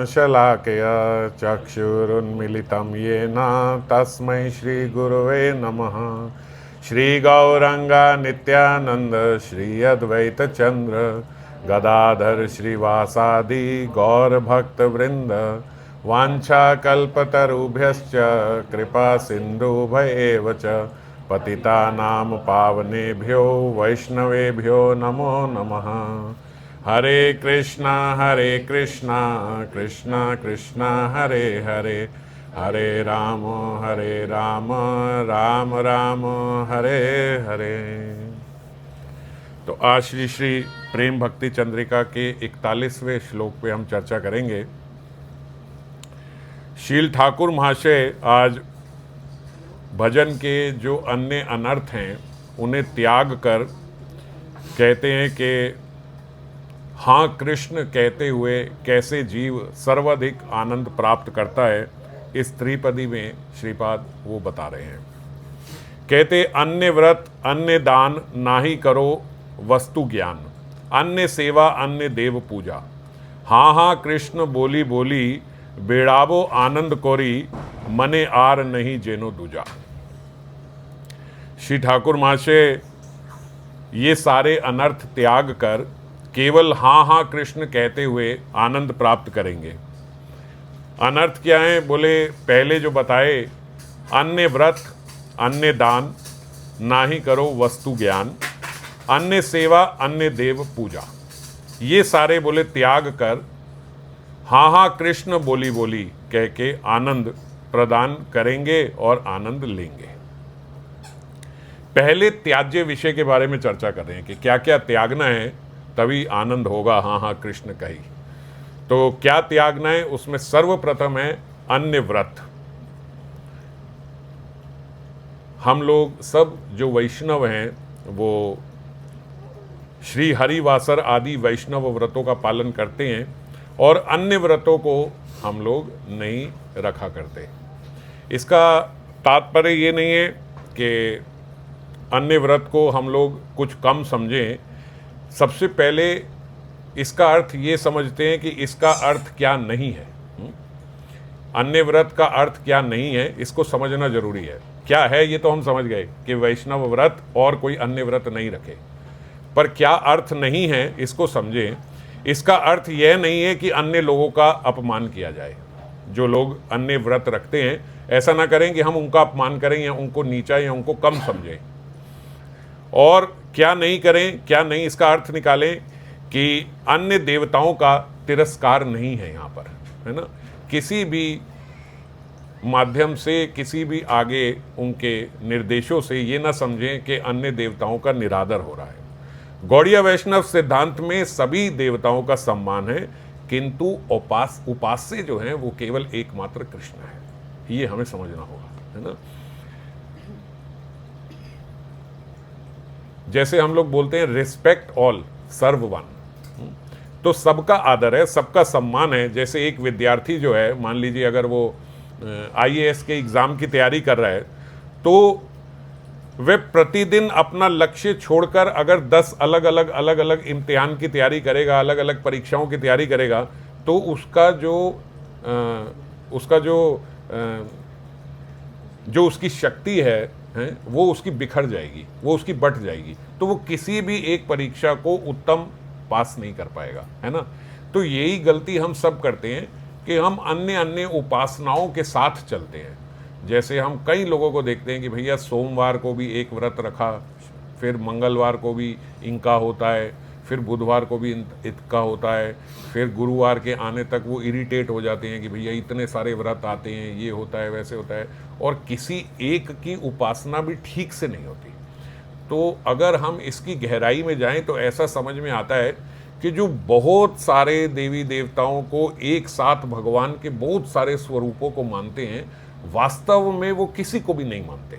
शलाकया चक्षुरुन्मिलितं येन तस्मै श्रीगुरवे नमः। श्रीगौरंगा नित्यानंद श्री अद्वैतचंद्र गदाधर श्रीवासादि गौरभक्तवृंद वाञ्छाकल्पतरुभ्यश्च कृपा सिन्धुभ्येव च पतितानां पावनेभ्यो वैष्णवेभ्यो नमो नमः। हरे कृष्णा कृष्णा कृष्णा हरे हरे, हरे राम राम राम हरे हरे। तो आज श्री श्री प्रेम भक्ति चंद्रिका के 41वें श्लोक पे हम चर्चा करेंगे। शील ठाकुर महाशय आज भजन के जो अन्य अनर्थ हैं उन्हें त्याग कर कहते हैं कि हाँ कृष्ण कहते हुए कैसे जीव सर्वाधिक आनंद प्राप्त करता है। इस त्रिपदी में श्रीपाद वो बता रहे हैं। कहते अन्य व्रत अन्य दान नाहि करो वस्तु ज्ञान, अन्य सेवा अन्य देव पूजा। हाँ हाँ कृष्ण बोली बोली बेड़ावो आनंद कोरी, मने आर नहीं जेनो दूजा। श्री ठाकुर महाशय ये सारे अनर्थ त्याग कर केवल हाँ हाँ कृष्ण कहते हुए आनंद प्राप्त करेंगे। अनर्थ क्या है? बोले पहले जो बताए, अन्य व्रत अन्य दान नाहि करो वस्तु ज्ञान, अन्य सेवा अन्य देव पूजा। ये सारे बोले त्याग कर हाँ हाँ कृष्ण बोली बोली कह के आनंद प्रदान करेंगे और आनंद लेंगे। पहले त्याज्य विषय के बारे में चर्चा कर रहे हैं कि क्या क्या त्यागना है तभी आनंद होगा हाँ हाँ कृष्ण कही। तो क्या त्यागना है? उसमें सर्वप्रथम है अन्य व्रत। हम लोग सब जो वैष्णव हैं वो श्री हरिवासर आदि वैष्णव व्रतों का पालन करते हैं और अन्य व्रतों को हम लोग नहीं रखा करते। इसका तात्पर्य ये नहीं है कि अन्य व्रत को हम लोग कुछ कम समझें। सबसे पहले इसका अर्थ ये समझते हैं कि इसका अर्थ क्या नहीं है। अन्य व्रत का अर्थ क्या नहीं है इसको समझना जरूरी है। क्या है ये तो हम समझ गए कि वैष्णव व्रत और कोई अन्य व्रत नहीं रखे, पर क्या अर्थ नहीं है इसको समझें। इसका अर्थ यह नहीं है कि अन्य लोगों का अपमान किया जाए। जो लोग अन्य व्रत रखते हैं ऐसा ना करें कि हम उनका अपमान करें या उनको नीचा या उनको कम समझें। और क्या नहीं करें, क्या नहीं, इसका अर्थ निकालें कि अन्य देवताओं का तिरस्कार नहीं है यहाँ पर, है ना। किसी भी माध्यम से, किसी भी आगे उनके निर्देशों से ये ना समझें कि अन्य देवताओं का निरादर हो रहा है। गौड़ीय वैष्णव सिद्धांत में सभी देवताओं का सम्मान है, किंतु उपास्य जो हैं वो केवल एकमात्र कृष्ण है। ये हमें समझना होगा, है ना। जैसे हम लोग बोलते हैं रिस्पेक्ट ऑल, सर्व वन, तो सबका आदर है, सबका सम्मान है। जैसे एक विद्यार्थी जो है, मान लीजिए अगर वो IAS के एग्ज़ाम की तैयारी कर रहा है तो वह प्रतिदिन अपना लक्ष्य छोड़कर अगर 10 अलग अलग इम्तिहान की तैयारी करेगा, अलग अलग परीक्षाओं की तैयारी करेगा, तो जो उसकी शक्ति है वो उसकी बिखर जाएगी, वो उसकी बट जाएगी। तो वो किसी भी एक परीक्षा को उत्तम पास नहीं कर पाएगा, है ना। तो यही गलती हम सब करते हैं कि हम अन्य उपासनाओं के साथ चलते हैं। जैसे हम कई लोगों को देखते हैं कि भैया सोमवार को भी एक व्रत रखा, फिर मंगलवार को भी इनका होता है, फिर बुधवार को भी इनका होता है, फिर गुरुवार के आने तक वो इरिटेट हो जाते हैं कि भैया इतने सारे व्रत आते हैं, ये होता है वैसे होता है, और किसी एक की उपासना भी ठीक से नहीं होती। तो अगर हम इसकी गहराई में जाएं तो ऐसा समझ में आता है कि जो बहुत सारे देवी देवताओं को एक साथ भगवान के बहुत सारे स्वरूपों को मानते हैं, वास्तव में वो किसी को भी नहीं मानते।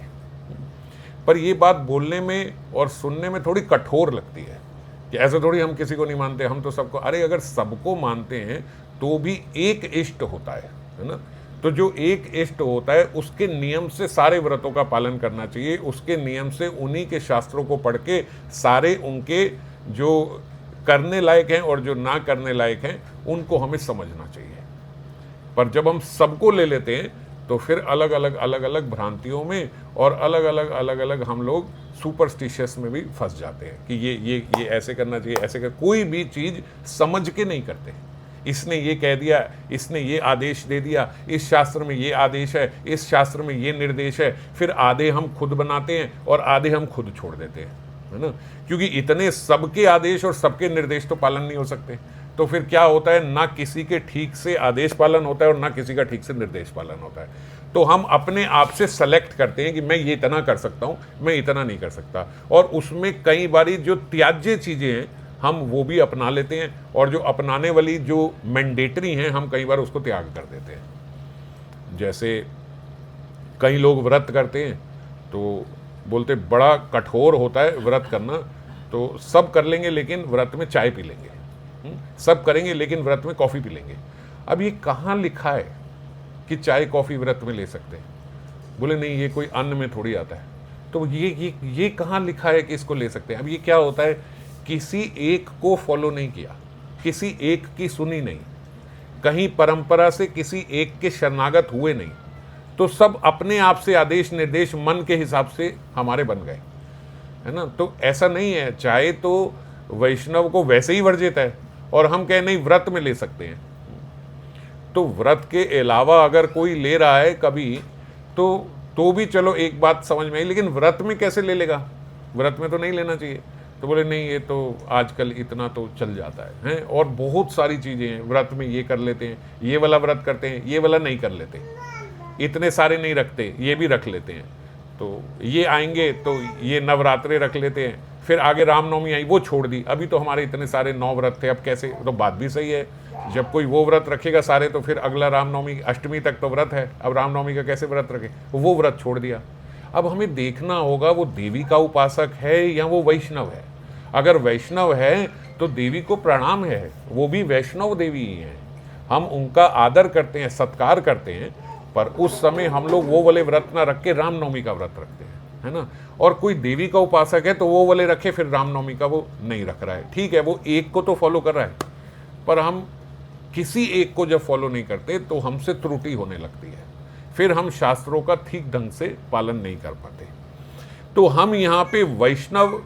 पर ये बात बोलने में और सुनने में थोड़ी कठोर लगती है कि ऐसे थोड़ी हम किसी को नहीं मानते, हम तो सबको। अरे अगर सबको मानते हैं तो भी एक इष्ट होता है ना। तो जो एक इष्ट होता है उसके नियम से सारे व्रतों का पालन करना चाहिए, उसके नियम से उन्हीं के शास्त्रों को पढ़ के सारे उनके जो करने लायक हैं और जो ना करने लायक हैं उनको हमें समझना चाहिए। पर जब हम सबको ले लेते हैं तो फिर अलग अलग भ्रांतियों में और अलग अलग हम लोग सुपरस्टिशियस में भी फंस जाते हैं कि ये ऐसे करना चाहिए, ऐसे कर, कोई भी चीज़ समझ के नहीं करते। इसने ये कह दिया, इसने ये आदेश दे दिया, इस शास्त्र में ये आदेश है, इस शास्त्र में ये निर्देश है, फिर आधे हम खुद बनाते हैं और आधे हम खुद छोड़ देते हैं, है ना। क्योंकि इतने सबके आदेश और सबके निर्देश तो पालन नहीं हो सकते, तो फिर क्या होता है, ना किसी के ठीक से आदेश पालन होता है और ना किसी का ठीक से निर्देश पालन होता है। तो हम अपने आप से सेलेक्ट करते हैं कि मैं ये इतना कर सकता हूँ, मैं इतना नहीं कर सकता, और उसमें कई बारी जो त्याज्य चीज़ें हैं हम वो भी अपना लेते हैं, और जो अपनाने वाली जो मैंडेटरी हैं हम कई बार उसको त्याग कर देते हैं। जैसे कई लोग व्रत करते हैं तो बोलते बड़ा कठोर होता है व्रत करना, तो सब कर लेंगे लेकिन व्रत में चाय पी लेंगे, सब करेंगे लेकिन व्रत में कॉफ़ी पी लेंगे। अब ये कहाँ लिखा है कि चाय कॉफ़ी व्रत में ले सकते हैं? बोले नहीं, ये कोई अन्न में थोड़ी आता है। तो ये कहाँ लिखा है कि इसको ले सकते हैं? अब ये क्या होता है, किसी एक को फॉलो नहीं किया, किसी एक की सुनी नहीं, कहीं परंपरा से किसी एक के शरणागत हुए नहीं, तो सब अपने आप से आदेश निर्देश मन के हिसाब से हमारे बन गए, है ना। तो ऐसा नहीं है, चाहे तो वैष्णव को वैसे ही वर्जित है और हम कहें नहीं व्रत में ले सकते हैं। तो व्रत के अलावा अगर कोई ले रहा है कभी तो भी चलो एक बात समझ में आई, लेकिन व्रत में कैसे ले लेगा? व्रत में तो नहीं लेना चाहिए। तो बोले नहीं, ये तो आजकल इतना तो चल जाता है, और बहुत सारी चीज़ें हैं व्रत में, ये कर लेते हैं, ये वाला व्रत करते हैं, ये वाला नहीं कर लेते, इतने सारे नहीं रखते, ये भी रख लेते हैं। तो ये आएंगे तो ये नवरात्रे रख लेते हैं, फिर आगे रामनवमी आई वो छोड़ दी, अभी तो हमारे इतने सारे 9 व्रत थे, अब कैसे? तो बात भी सही है, जब कोई वो व्रत रखेगा सारे तो फिर अगला रामनवमी अष्टमी तक तो व्रत है, अब रामनवमी का कैसे व्रत रखे? वो व्रत छोड़ दिया। अब हमें देखना होगा वो देवी का उपासक है या वो वैष्णव है। अगर वैष्णव है तो देवी को प्रणाम है, वो भी वैष्णव देवी ही है, हम उनका आदर करते हैं, सत्कार करते हैं, पर उस समय हम लोग वो वाले व्रत ना रख के रामनवमी का व्रत रखते हैं, है ना। और कोई देवी का उपासक है तो वो वाले रखे, फिर रामनवमी का वो नहीं रख रहा है। ठीक है, वो एक को तो फॉलो कर रहा है, पर हम किसी एक को जब फॉलो नहीं करते तो हमसे त्रुटि होने लगती है, फिर हम शास्त्रों का ठीक ढंग से पालन नहीं कर पाते। तो हम यहाँ पे वैष्णव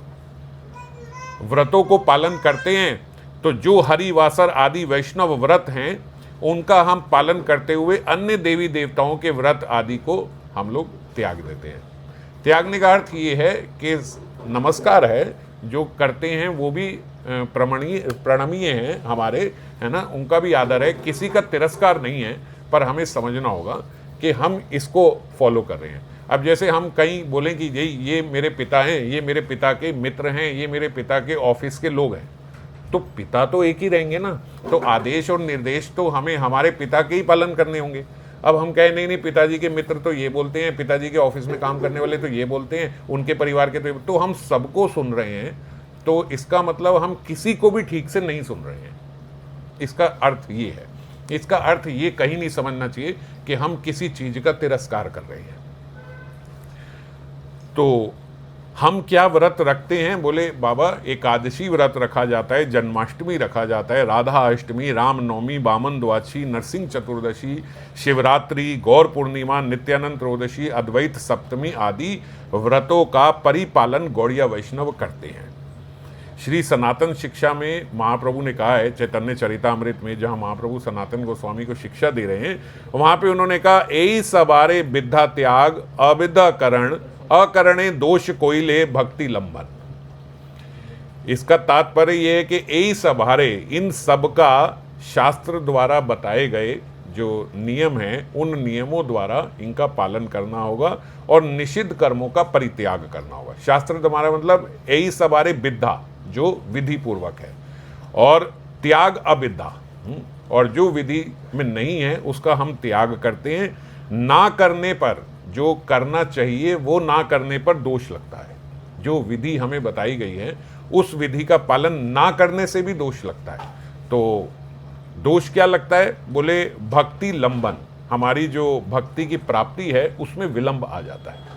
व्रतों को पालन करते हैं, तो जो हरिवासर आदि वैष्णव व्रत हैं उनका हम पालन करते हुए अन्य देवी देवताओं के व्रत आदि को हम लोग त्याग देते हैं। त्यागने का अर्थ ये है कि नमस्कार है, जो करते हैं वो भी प्रणमीय हैं हमारे, है ना, उनका भी आदर है, किसी का तिरस्कार नहीं है, पर हमें समझना होगा कि हम इसको फॉलो कर रहे हैं। अब जैसे हम कहीं बोलें कि ये मेरे पिता हैं, ये मेरे पिता के मित्र हैं, ये मेरे पिता के ऑफिस के लोग हैं, तो पिता तो एक ही रहेंगे ना, तो आदेश और निर्देश तो हमें हमारे पिता के ही पालन करने होंगे। अब हम कहें नहीं पिताजी के मित्र तो ये बोलते हैं, पिताजी के ऑफिस में काम करने वाले तो ये बोलते हैं, उनके परिवार के तो हम सबको सुन रहे हैं, तो इसका मतलब हम किसी को भी ठीक से नहीं सुन रहे हैं। इसका अर्थ ये है, इसका अर्थ ये कहीं नहीं समझना चाहिए कि हम किसी चीज का तिरस्कार कर रहे हैं। तो हम क्या व्रत रखते हैं? बोले बाबा एकादशी व्रत रखा जाता है, जन्माष्टमी रखा जाता है, राधा अष्टमी, रामनवमी, बामन द्वादशी, नरसिंह चतुर्दशी, शिवरात्रि, गौर पूर्णिमा, नित्यानंद त्रयोदशी, अद्वैत सप्तमी आदि व्रतों का परिपालन गौड़िया वैष्णव करते हैं। श्री सनातन शिक्षा में महाप्रभु ने कहा है, चैतन्य चरितामृत में, जहाँ महाप्रभु सनातन गोस्वामी को शिक्षा दे रहे हैं, वहाँ पे उन्होंने कहा एई सबारे विद्या त्याग अविद्या करण अकरणे दोष कोइले भक्ति लंबन। इसका तात्पर्य यह है कि एई सबारे, इन सब का शास्त्र द्वारा बताए गए जो नियम हैं उन नियमों द्वारा इनका पालन करना होगा और निषिद्ध कर्मों का परित्याग करना होगा। शास्त्र द्वारा मतलब एई सबारे विद्या जो विधि पूर्वक है, और त्याग अविद्या, और जो विधि में नहीं है उसका हम त्याग करते हैं। ना करने पर, जो करना चाहिए वो ना करने पर दोष लगता है। जो विधि हमें बताई गई है उस विधि का पालन ना करने से भी दोष लगता है। तो दोष क्या लगता है? बोले भक्ति लंबन, हमारी जो भक्ति की प्राप्ति है उसमें विलंब आ जाता है।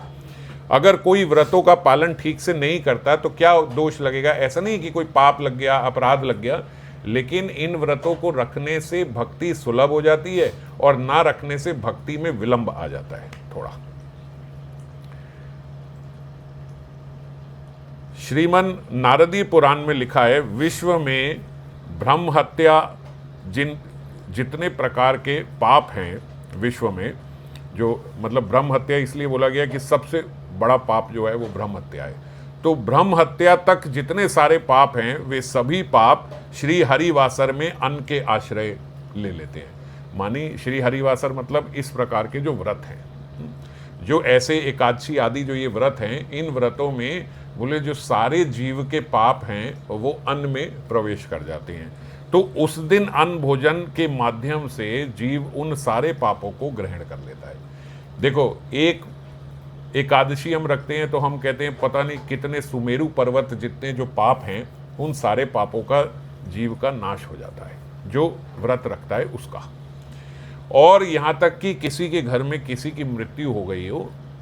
अगर कोई व्रतों का पालन ठीक से नहीं करता तो क्या दोष लगेगा? ऐसा नहीं कि कोई पाप लग गया, अपराध लग गया, लेकिन इन व्रतों को रखने से भक्ति सुलभ हो जाती है और ना रखने से भक्ति में विलंब आ जाता है थोड़ा। श्रीमन नारदी पुराण में लिखा है, विश्व में ब्रह्म हत्या जितने प्रकार के पाप हैं विश्व में, जो मतलब ब्रह्म हत्या इसलिए बोला गया कि सबसे बड़ा पाप जो है वो ब्रह्म हत्या है। तो ब्रह्म हत्या तक जितने सारे पाप हैं वे सभी पाप श्री हरिवासर में अन्न के आश्रय ले लेते हैं। मानी श्री हरिवासर मतलब इस प्रकार के जो व्रत हैं, जो ऐसे एकादशी आदि जो ये व्रत हैं, इन व्रतों में बोले जो सारे जीव के पाप हैं वो अन्न में प्रवेश कर जाते हैं। तो उस दिन अन्न भोजन के माध्यम से जीव उन सारे पापों को ग्रहण कर लेता है। देखो, एक एकादशी हम रखते हैं तो हम कहते हैं पता नहीं कितने सुमेरु पर्वत जितने जो पाप हैं उन सारे पापों का जीव का नाश हो जाता है जो व्रत रखता है उसका। और यहाँ तक कि किसी के घर में किसी की मृत्यु हो गई हो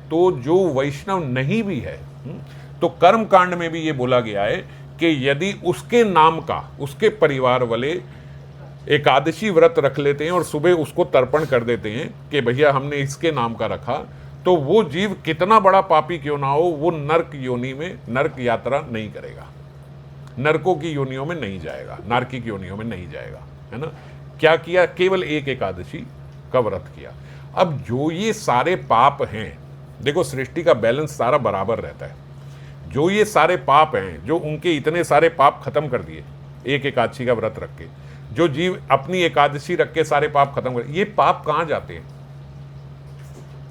तो जो वैष्णव नहीं भी है, तो कर्म कांड में भी ये बोला गया है कि यदि उसके नाम का उसके परिवार वाले एकादशी व्रत रख लेते हैं और सुबह उसको तर्पण कर देते हैं कि भैया हमने इसके नाम का रखा, तो वो जीव कितना बड़ा पापी क्यों ना हो, वो नर्क योनि में नर्क यात्रा नहीं करेगा, नरकों की योनियों में नहीं जाएगा, नारकी की योनियों में नहीं जाएगा, है ना। क्या किया? केवल एक एकादशी का व्रत किया। अब जो ये सारे पाप हैं, देखो सृष्टि का बैलेंस सारा बराबर रहता है। जो ये सारे पाप हैं, जो उनके इतने सारे पाप खत्म कर दिए एक एकादशी का व्रत रख के, जो जीव अपनी एकादशी रख के सारे पाप खत्म कर, ये पाप कहाँ जाते हैं?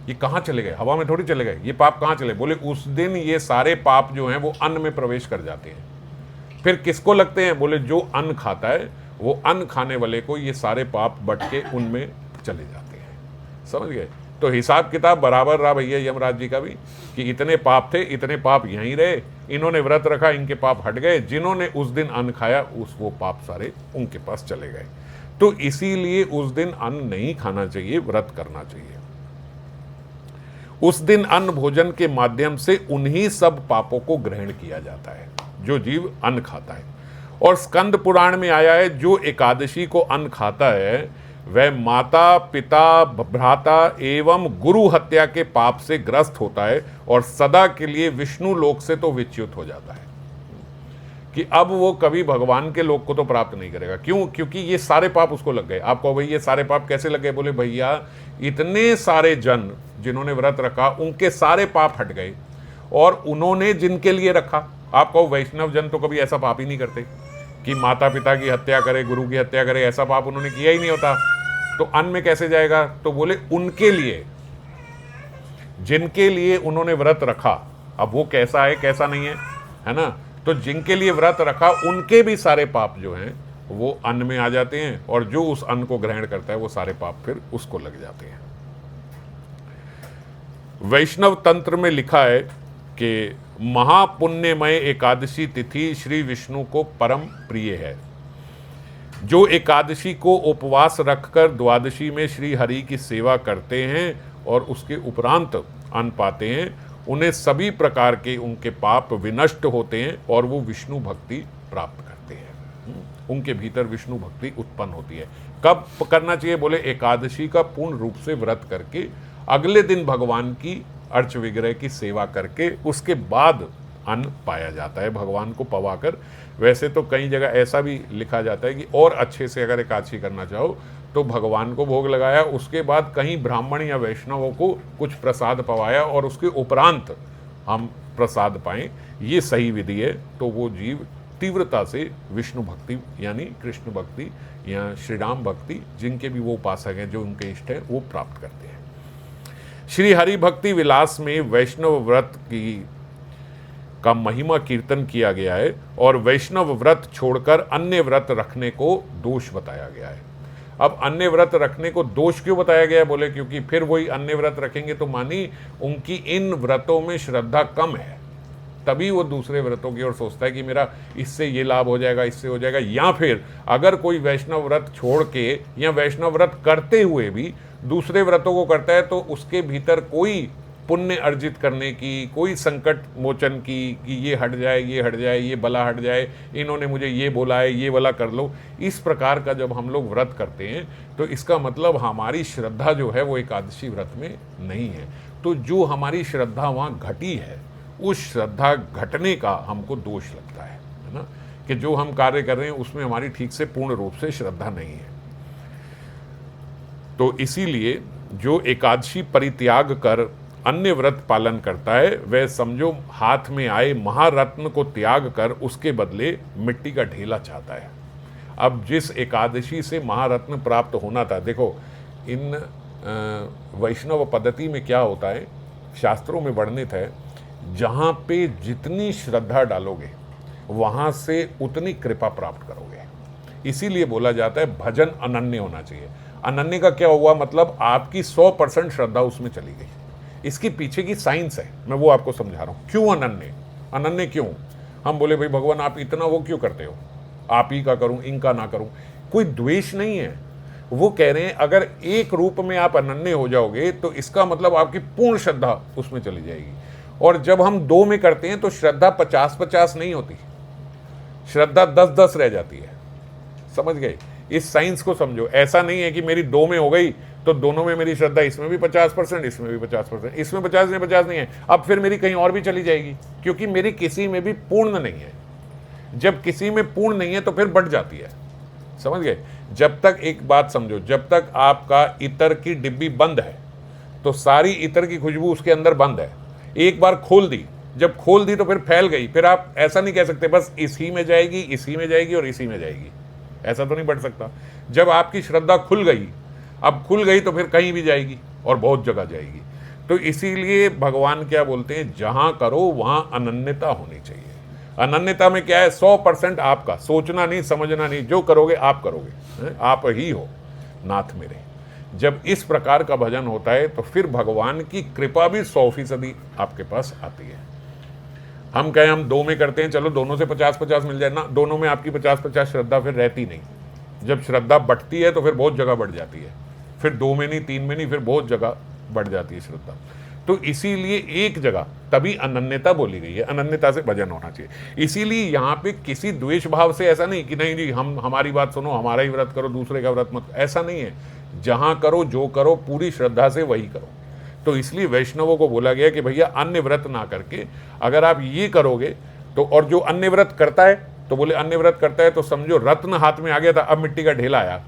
ये कहाँ चले गए? हवा में थोड़ी चले गए। ये पाप कहाँ चले? बोले उस दिन ये सारे पाप जो हैं वो अन्न में प्रवेश कर जाते हैं। फिर किसको लगते हैं? बोले जो अन्न खाता है वो अन्न खाने वाले को ये सारे पाप बट के उनमें चले जाते हैं। समझ गए? तो हिसाब किताब बराबर रहा भैया यमराज जी का भी, कि इतने पाप थे, इतने पाप यहीं रहे, इन्होंने व्रत रखा, इनके पाप हट गए, जिन्होंने उस दिन अन्न खाया वो पाप सारे उनके पास चले गए। तो इसीलिए उस दिन अन्न नहीं खाना चाहिए, व्रत करना चाहिए। उस दिन अन्न भोजन के माध्यम से उन्हीं सब पापों को ग्रहण किया जाता है जो जीव अन्न खाता है। और स्कंद पुराण में आया है, जो एकादशी को अन्न खाता है वह माता पिता भ्राता एवं गुरु हत्या के पाप से ग्रस्त होता है और सदा के लिए विष्णु लोक से तो विच्युत हो जाता है, कि अब वो कभी भगवान के लोक को तो प्राप्त नहीं करेगा। क्यों? क्योंकि ये सारे पाप उसको लग गए। आपको भाई ये सारे पाप कैसे लग गए? बोले भैया इतने सारे जन जिन्होंने व्रत रखा उनके सारे पाप हट गए, और उन्होंने जिनके लिए रखा, आपको वैष्णव जन तो कभी ऐसा पाप ही नहीं करते कि माता पिता की हत्या करे, गुरु की हत्या करे, ऐसा पाप उन्होंने किया ही नहीं होता। तो अन्न में कैसे जाएगा? तो बोले उनके लिए, जिनके लिए उन्होंने व्रत रखा, अब वो कैसा है कैसा नहीं है ना, तो जिनके लिए व्रत रखा उनके भी सारे पाप जो हैं वो अन्न में आ जाते हैं, और जो उस अन्न को ग्रहण करता है वो सारे पाप फिर उसको लग जाते हैं। वैष्णव तंत्र में लिखा है कि महापुण्यमय एकादशी तिथि श्री विष्णु को परम प्रिय है। जो एकादशी को उपवास रखकर द्वादशी में श्री हरि की सेवा करते हैं और उसके उपरांत अन्न पाते हैं, उन्हें सभी प्रकार के उनके पाप विनष्ट होते हैं और वो विष्णु भक्ति प्राप्त करते हैं। उनके भीतर विष्णु भक्ति उत्पन्न होती है। कब करना चाहिए? बोले एकादशी का पूर्ण रूप से व्रत करके, अगले दिन भगवान की अर्च विग्रह की सेवा करके, उसके बाद अन्न पाया जाता है भगवान को पवाकर। वैसे तो कई जगह ऐसा भी लिखा जाता है कि और अच्छे से अगर एकादशी करना चाहो तो भगवान को भोग लगाया, उसके बाद कहीं ब्राह्मण या वैष्णवों को कुछ प्रसाद पवाया और उसके उपरांत हम प्रसाद पाएं, ये सही विधि है। तो वो जीव तीव्रता से विष्णु भक्ति यानी कृष्ण भक्ति या श्री राम भक्ति, जिनके भी वो उपासक हैं, जो उनके इष्ट है, वो प्राप्त करते हैं। श्री हरि भक्ति विलास में वैष्णव व्रत का महिमा कीर्तन किया गया है और वैष्णव व्रत छोड़कर अन्य व्रत रखने को दोष बताया गया है। अब अन्य व्रत रखने को दोष क्यों बताया गया है? बोले क्योंकि फिर वही अन्य व्रत रखेंगे तो मानी उनकी इन व्रतों में श्रद्धा कम है, तभी वो दूसरे व्रतों की ओर सोचता है कि मेरा इससे ये लाभ हो जाएगा, इससे हो जाएगा। या फिर अगर कोई वैष्णव व्रत छोड़ के या वैष्णव व्रत करते हुए भी दूसरे व्रतों को करता है तो उसके भीतर कोई पुण्य अर्जित करने की, कोई संकट मोचन की, कि ये हट जाए, ये हट जाए, ये बला हट जाए, इन्होंने मुझे ये बोला है, ये वाला कर लो, इस प्रकार का जब हम लोग व्रत करते हैं तो इसका मतलब हमारी श्रद्धा जो है वो एकादशी व्रत में नहीं है। तो जो हमारी श्रद्धा वहाँ घटी है, उस श्रद्धा घटने का हमको दोष लगता है ना, कि जो हम कार्य कर रहे हैं उसमें हमारी ठीक से पूर्ण रूप से श्रद्धा नहीं है। तो इसीलिए जो एकादशी परित्याग कर अन्य व्रत पालन करता है वह समझो हाथ में आए महारत्न को त्याग कर उसके बदले मिट्टी का ढेला चाहता है। अब जिस एकादशी से महारत्न प्राप्त होना था, देखो इन वैष्णव पद्धति में क्या होता है, शास्त्रों में वर्णित है, जहाँ पे जितनी श्रद्धा डालोगे वहाँ से उतनी कृपा प्राप्त करोगे। इसीलिए बोला जाता है भजन अनन्य होना चाहिए। अनन्य का क्या हुआ, मतलब आपकी 100% श्रद्धा उसमें चली गई। इसके पीछे की साइंस है, मैं वो आपको समझा रहा हूँ। क्यों अनन्य, अनन्य क्यों? हम बोले भाई भगवान आप इतना वो क्यों करते हो, आप ही का करूँ इनका ना करूँ, कोई द्वेष नहीं है। वो कह रहे हैं अगर एक रूप में आप अनन्य हो जाओगे तो इसका मतलब आपकी पूर्ण श्रद्धा उसमें चली जाएगी। और जब हम दो में करते हैं तो श्रद्धा 50-50 नहीं होती, श्रद्धा 10-10 रह जाती है। समझ गए? इस साइंस को समझो। ऐसा नहीं है कि मेरी 2 में हो गई तो दोनों में मेरी श्रद्धा, इसमें भी 50%, इसमें भी 50%, इसमें 50 नहीं है, अब फिर मेरी कहीं और भी चली जाएगी, क्योंकि मेरी किसी में भी पूर्ण नहीं है। जब किसी में पूर्ण नहीं है तो फिर बढ़ जाती है। समझ गए? जब तक, एक बात समझो, जब तक आपका इत्र की डिब्बी बंद है तो सारी इत्र की खुशबू उसके अंदर बंद है। एक बार खोल दी, जब खोल दी तो फिर फैल गई, फिर आप ऐसा नहीं कह सकते बस इसी में जाएगी, इसी में जाएगी और इसी में जाएगी, ऐसा तो नहीं बढ़ सकता। जब आपकी श्रद्धा खुल गई, अब खुल गई तो फिर कहीं भी जाएगी और बहुत जगह जाएगी। तो इसीलिए भगवान क्या बोलते हैं, जहां करो वहां अनन्यता होनी चाहिए। अनन्यता में क्या है, 100% आपका, सोचना नहीं समझना नहीं, जो करोगे आप करोगे, आप ही हो नाथ मेरे। जब इस प्रकार का भजन होता है तो फिर भगवान की कृपा भी 100% आपके पास आती है। हम कहें हम 2 में करते हैं, चलो दोनों से 50-50 मिल जाए ना, दोनों में आपकी 50-50 श्रद्धा फिर रहती नहीं। जब श्रद्धा बढ़ती है तो फिर बहुत जगह बढ़ जाती है, फिर 2 में नहीं, 3 में नहीं, फिर बहुत जगह बढ़ जाती है श्रद्धा। तो इसीलिए एक जगह तभी अनन्यता बोली गई है, अनन्यता से भजन होना चाहिए। इसीलिए यहाँ पे किसी द्वेष भाव से ऐसा नहीं कि नहीं जी हम हमारी बात सुनो, हमारा ही व्रत करो, दूसरे का व्रत मत, ऐसा नहीं है। जहाँ करो जो करो पूरी श्रद्धा से वही करो। तो इसलिए वैष्णवों को बोला गया कि भैया अन्य व्रत ना करके अगर आप ये करोगे तो, और जो अन्य व्रत करता है तो बोले अन्य व्रत करता है तो समझो रत्न हाथ में आ गया था, अब मिट्टी का ढेला आया।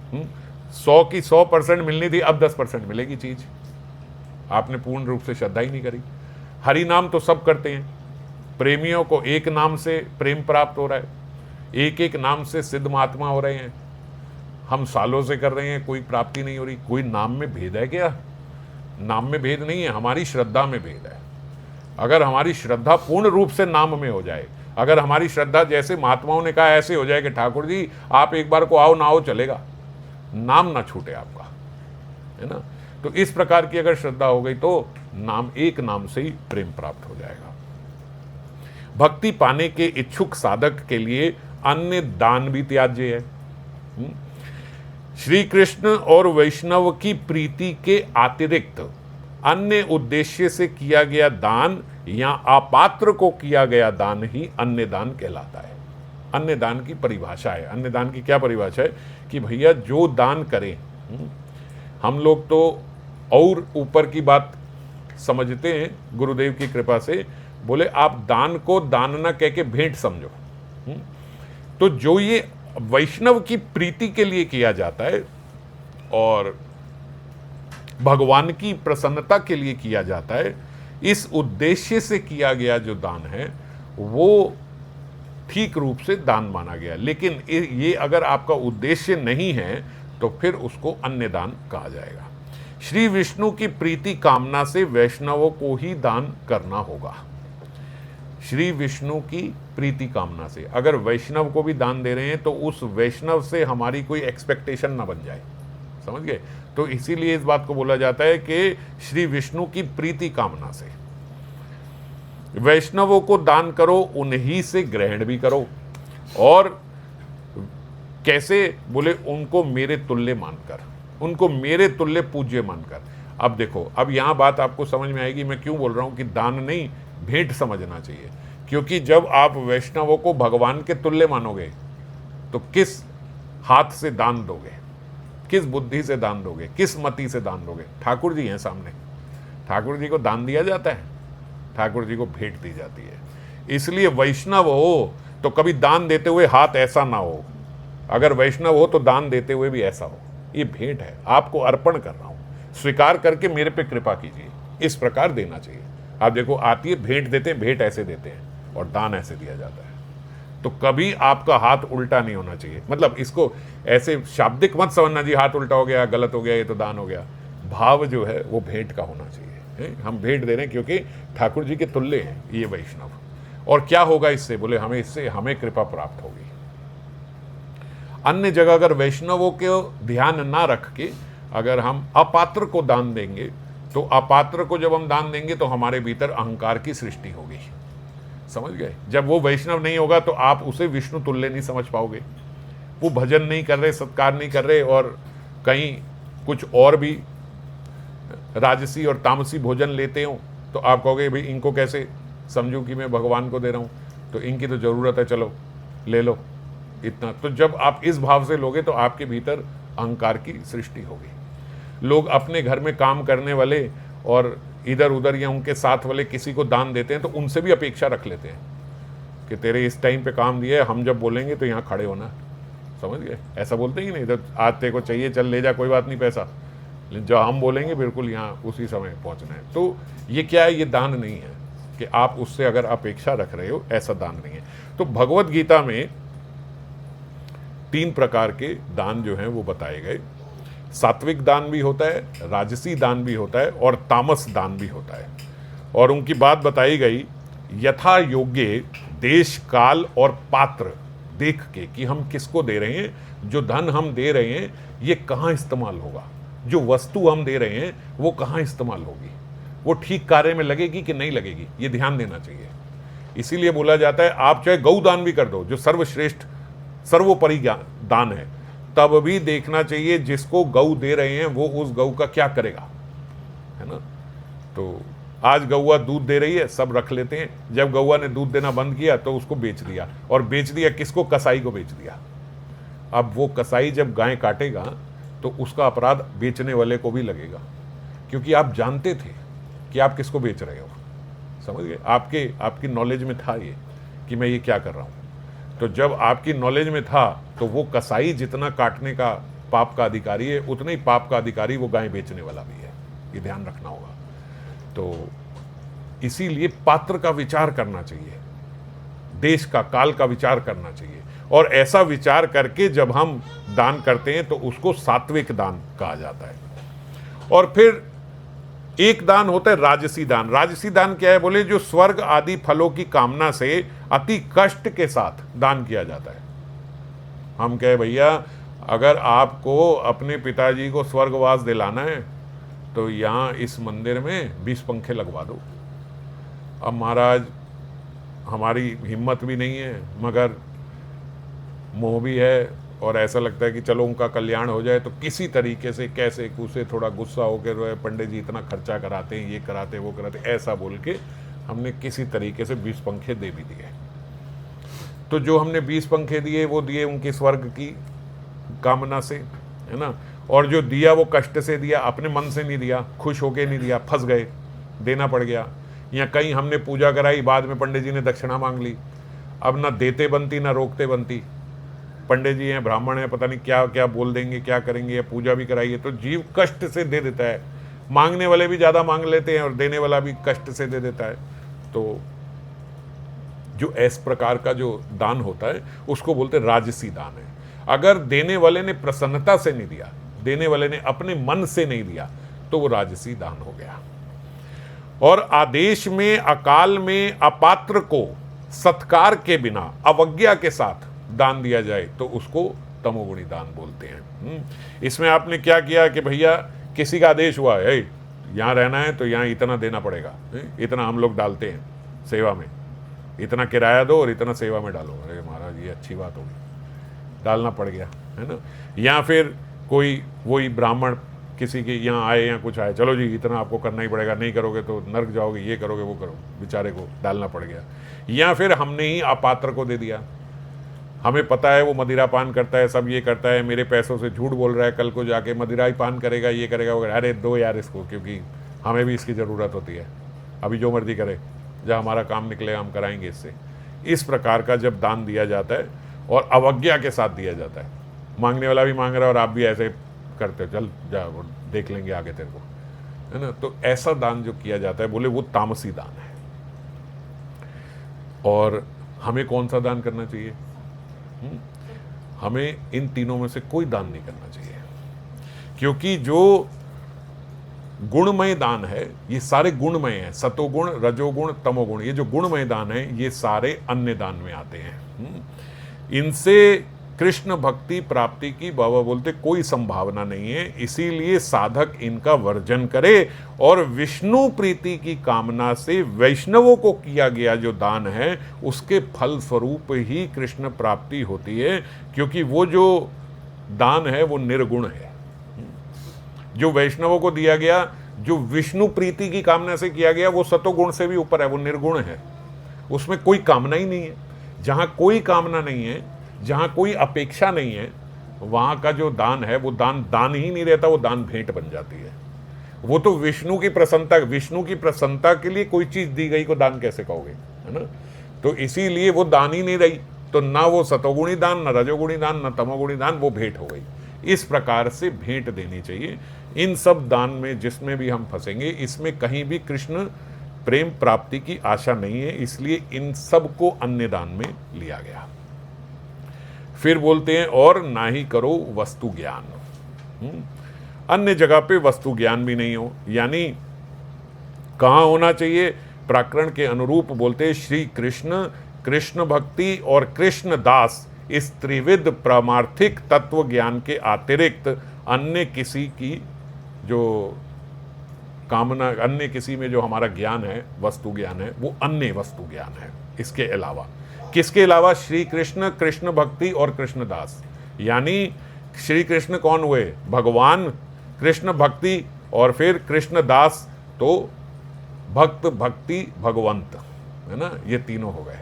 100 की 100% मिलनी थी, अब 10% मिलेगी चीज। आपने पूर्ण रूप से श्रद्धा ही नहीं करी। हरि नाम तो सब करते हैं, प्रेमियों को एक नाम से प्रेम प्राप्त हो रहा है, एक एक नाम से सिद्ध महात्मा हो रहे हैं। हम सालों से कर रहे हैं, कोई प्राप्ति नहीं हो रही। कोई नाम में भेद है क्या? नाम में भेद नहीं है, हमारी श्रद्धा में भेद है। अगर हमारी श्रद्धा पूर्ण रूप से नाम में हो जाए, अगर हमारी श्रद्धा जैसे महात्माओं ने कहा ऐसे हो जाए कि ठाकुर जी आप एक बार को आओ ना आओ चलेगा, नाम ना छूटे आपका, है ना। तो इस प्रकार की अगर श्रद्धा हो गई तो नाम, एक नाम से ही प्रेम प्राप्त हो जाएगा। भक्ति पाने के इच्छुक साधक के लिए अन्य दान भी त्याज्य है। श्री कृष्ण और वैष्णव की प्रीति के अतिरिक्त अन्य उद्देश्य से किया गया दान या अपात्र को किया गया दान ही अन्य दान कहलाता है। अन्य दान की परिभाषा है, अन्य दान की क्या परिभाषा है कि भैया जो दान करें, हम लोग तो और ऊपर की बात समझते हैं गुरुदेव की कृपा से, बोले आप दान को दान न कह के भेंट समझो। तो जो ये वैष्णव की प्रीति के लिए किया जाता है और भगवान की प्रसन्नता के लिए किया जाता है, इस उद्देश्य से किया गया जो दान है वो ठीक रूप से दान माना गया। लेकिन ये अगर आपका उद्देश्य नहीं है तो फिर उसको अन्य दान कहा जाएगा। श्री विष्णु की प्रीति कामना से वैष्णवों को ही दान करना होगा। श्री विष्णु की प्रीति कामना से अगर वैष्णव को भी दान दे रहे हैं तो उस वैष्णव से हमारी कोई एक्सपेक्टेशन ना बन जाए, समझ गए। तो इसीलिए इस बात को बोला जाता है कि श्री विष्णु की प्रीति कामना से वैष्णवों को दान करो, उन्हीं से ग्रहण भी करो। और कैसे? बोले उनको मेरे तुल्य मानकर, उनको मेरे तुल्य पूज्य मानकर। अब देखो, अब यहाँ बात आपको समझ में आएगी मैं क्यों बोल रहा हूँ कि दान नहीं भेंट समझना चाहिए। क्योंकि जब आप वैष्णवों को भगवान के तुल्य मानोगे तो किस हाथ से दान दोगे, किस बुद्धि से दान दोगे, किस मति से दान दोगे? ठाकुर जी हैं सामने, ठाकुर जी को दान दिया जाता है, ठाकुर जी को भेंट दी जाती है। इसलिए वैष्णव हो तो कभी दान देते हुए हाथ ऐसा ना हो, अगर वैष्णव हो तो दान देते हुए भी ऐसा हो, ये भेंट है, आपको अर्पण कर रहा हूं, स्वीकार करके मेरे पे कृपा कीजिए, इस प्रकार देना चाहिए। आप देखो, आती है भेंट देते हैं, भेंट ऐसे देते हैं और दान ऐसे दिया जाता है। तो कभी आपका हाथ उल्टा नहीं होना चाहिए। मतलब इसको ऐसे शाब्दिक मत समझना जी हाथ उल्टा हो गया, गलत हो गया, ये तो दान हो गया। भाव जो है वो भेंट का होना चाहिए। हम भेंट दे रहे हैं क्योंकि ठाकुर जी के तुल्य हैं ये वैष्णव। और क्या होगा इससे? बोले हमें इससे हमें कृपा प्राप्त होगी। अन्य जगह अगर वैष्णवों के ध्यान ना रख के अगर हम अपात्र को दान देंगे, तो अपात्र को जब हम दान देंगे तो हमारे भीतर अहंकार की सृष्टि होगी। समझ गए? जब वो वैष्णव नहीं होगा तो आप उसे विष्णु तुल्य नहीं समझ पाओगे। वो भजन नहीं कर रहे, सत्कार नहीं कर रहे और कहीं कुछ और भी राजसी और तामसी भोजन लेते हो, तो आप कहोगे भाई इनको कैसे समझूं कि मैं भगवान को दे रहा हूं, तो इनकी तो ज़रूरत है, चलो ले लो इतना। तो जब आप इस भाव से लोगे तो आपके भीतर अहंकार की सृष्टि होगी। लोग अपने घर में काम करने वाले और इधर उधर या उनके साथ वाले किसी को दान देते हैं तो उनसे भी अपेक्षा रख लेते हैं कि तेरे इस टाइम पे काम दिया है, हम जब बोलेंगे तो यहाँ खड़े होना। समझ गए? ऐसा बोलते ही नहीं, इधर आते को चाहिए, चल ले जा, कोई बात नहीं पैसा, लेकिन जो हम बोलेंगे बिल्कुल यहाँ उसी समय पहुँचना है। तो ये क्या है? ये दान नहीं है कि आप उससे अगर अपेक्षा रख रहे हो, ऐसा दान नहीं है। तो भगवत गीता में 3 प्रकार के दान जो हैं वो बताए गए। सात्विक दान भी होता है, राजसी दान भी होता है और तामस दान भी होता है। और उनकी बात बताई गई यथा योग्य देश काल और पात्र देख के कि हम किसको दे रहे हैं, जो धन हम दे रहे हैं ये कहाँ इस्तेमाल होगा, जो वस्तु हम दे रहे हैं वो कहाँ इस्तेमाल होगी, वो ठीक कार्य में लगेगी कि नहीं लगेगी, ये ध्यान देना चाहिए। इसीलिए बोला जाता है आप चाहे गौ दान भी कर दो, जो सर्वश्रेष्ठ सर्वोपरि दान है, तब भी देखना चाहिए जिसको गौ दे रहे हैं वो उस गौ का क्या करेगा, है ना। तो आज गौवा दूध दे रही है, सब रख लेते हैं, जब गौवा ने दूध देना बंद किया तो उसको बेच दिया, और बेच दिया किसको? कसाई को बेच दिया। अब वो कसाई जब गाय काटेगा तो उसका अपराध बेचने वाले को भी लगेगा, क्योंकि आप जानते थे कि आप किसको बेच रहे हो। समझ गए? आपकी नॉलेज में था ये कि मैं ये क्या कर रहा हूँ। तो जब आपकी नॉलेज में था तो वो कसाई जितना काटने का पाप का अधिकारी है, उतना ही पाप का अधिकारी वो गाय बेचने वाला भी है। ये ध्यान रखना होगा। तो इसीलिए पात्र का विचार करना चाहिए, देश का काल का विचार करना चाहिए, और ऐसा विचार करके जब हम दान करते हैं तो उसको सात्विक दान कहा जाता है। और फिर एक दान होता है राजसी दान। राजसी दान क्या है? बोले जो स्वर्ग आदि फलों की कामना से अति कष्ट के साथ दान किया जाता है। हम कहे भैया अगर आपको अपने पिताजी को स्वर्गवास दिलाना है तो यहाँ इस मंदिर में 20 पंखे लगवा दो। अब महाराज हमारी हिम्मत भी नहीं है, मगर मोह भी है, और ऐसा लगता है कि चलो उनका कल्याण हो जाए, तो किसी तरीके से कैसे कूसे थोड़ा गुस्सा होकर पंडित जी इतना खर्चा कराते हैं, ये कराते वो कराते, ऐसा बोल के हमने किसी तरीके से 20 पंखे दे भी दिए। तो जो हमने 20 पंखे दिए वो दिए उनके स्वर्ग की कामना से, है ना। और जो दिया वो कष्ट से दिया, अपने मन से नहीं दिया, खुश होके नहीं दिया, फंस गए, देना पड़ गया। या कहीं हमने पूजा कराई, बाद में पंडित जी ने दक्षिणा मांग ली, अब ना देते बनती ना रोकते बनती। पंडित जी हैं, ब्राह्मण हैं, पता नहीं क्या क्या बोल देंगे, क्या करेंगे, या पूजा भी कराइए तो जीव कष्ट से दे देता है। मांगने वाले भी ज़्यादा मांग लेते हैं और देने वाला भी कष्ट से दे देता है। तो जो इस प्रकार का जो दान होता है उसको बोलते हैं राजसी दान है। अगर देने वाले ने प्रसन्नता से नहीं दिया, देने वाले ने अपने मन से नहीं दिया, तो वो राजसी दान हो गया। और आदेश में, अकाल में, अपात्र को सत्कार के बिना अवज्ञा के साथ दान दिया जाए तो उसको तमोगुणी दान बोलते हैं। इसमें आपने क्या किया कि भैया किसी का आदेश हुआ है यहाँ रहना है तो यहाँ इतना देना पड़ेगा, इतना हम लोग डालते हैं सेवा में, इतना किराया दो और इतना सेवा में डालो। अरे महाराज ये अच्छी बात होगी, डालना पड़ गया, है ना। या फिर कोई वही ब्राह्मण किसी के यहाँ आए या कुछ आए, चलो जी इतना आपको करना ही पड़ेगा, नहीं करोगे तो नर्क जाओगे, ये करोगे वो करो, बेचारे को डालना पड़ गया। या फिर हमने ही अपात्र को दे दिया, हमें पता है वो मदिरा पान करता है, सब ये करता है, मेरे पैसों से झूठ बोल रहा है, कल को जाके मदिरा ही पान करेगा, ये करेगा वगैरह, अरे दो यार इसको, क्योंकि हमें भी इसकी ज़रूरत होती है, अभी जो मर्जी करे, जब हमारा काम निकले हम कराएंगे इससे। इस प्रकार का जब दान दिया जाता है और अवज्ञा के साथ दिया जाता है, मांगने वाला भी मांग रहा है और आप भी ऐसे करते हो, चल जा वो देख लेंगे आगे तेरे को, है ना, तो ऐसा दान जो किया जाता है, बोले वो तामसी दान है। और हमें कौन सा दान करना चाहिए? हमें इन तीनों में से कोई दान नहीं करना चाहिए, क्योंकि जो गुणमय दान है ये सारे गुणमय हैं, सतोगुण, रजोगुण, तमोगुण, ये जो गुणमय दान है ये सारे अन्य दान में आते हैं। इनसे कृष्ण भक्ति प्राप्ति की बाबा बोलते कोई संभावना नहीं है, इसीलिए साधक इनका वर्जन करे और विष्णु प्रीति की कामना से वैष्णवों को किया गया जो दान है उसके फल स्वरूप ही कृष्ण प्राप्ति होती है, क्योंकि वो जो दान है वो निर्गुण है। जो वैष्णवों को दिया गया, जो विष्णु प्रीति की कामना से किया गया, वो सतोगुण से भी ऊपर है, वो निर्गुण है, उसमें कोई कामना ही नहीं है। जहाँ कोई कामना नहीं है, जहाँ कोई अपेक्षा नहीं है, वहाँ का जो दान है वो दान ही नहीं रहता, वो दान भेंट बन जाती है। वो तो विष्णु की प्रसन्नता के लिए कोई चीज़ दी गई को दान कैसे कहोगे, है ना। तो इसीलिए वो दान ही नहीं रही, तो ना वो सतोगुणी दान, ना रजोगुणी दान, ना तमोगुणी दान, वो भेंट हो गई। इस प्रकार से भेंट देनी चाहिए। इन सब दान में जिसमें भी हम फंसेंगे, इसमें कहीं भी कृष्ण प्रेम प्राप्ति की आशा नहीं है, इसलिए इन सब को अन्य दान में लिया गया। फिर बोलते हैं और ना ही करो वस्तु ज्ञान। अन्य जगह पे वस्तु ज्ञान भी नहीं हो, यानी कहाँ होना चाहिए? प्रकरण के अनुरूप बोलते हैं श्री कृष्ण, कृष्ण भक्ति और कृष्ण दास, इस त्रिविध परमार्थिक तत्व ज्ञान के अतिरिक्त अन्य किसी की जो कामना, अन्य किसी में जो हमारा ज्ञान है, वस्तु ज्ञान है, वो अन्य वस्तु ज्ञान है। इसके अलावा, किसके अलावा? श्री कृष्ण, कृष्ण भक्ति और कृष्ण दास। यानी श्री कृष्ण कौन हुए? भगवान, कृष्ण भक्ति और फिर कृष्ण दास, तो भक्त, भक्ति, भगवंत, है ना, ये तीनों हो गए,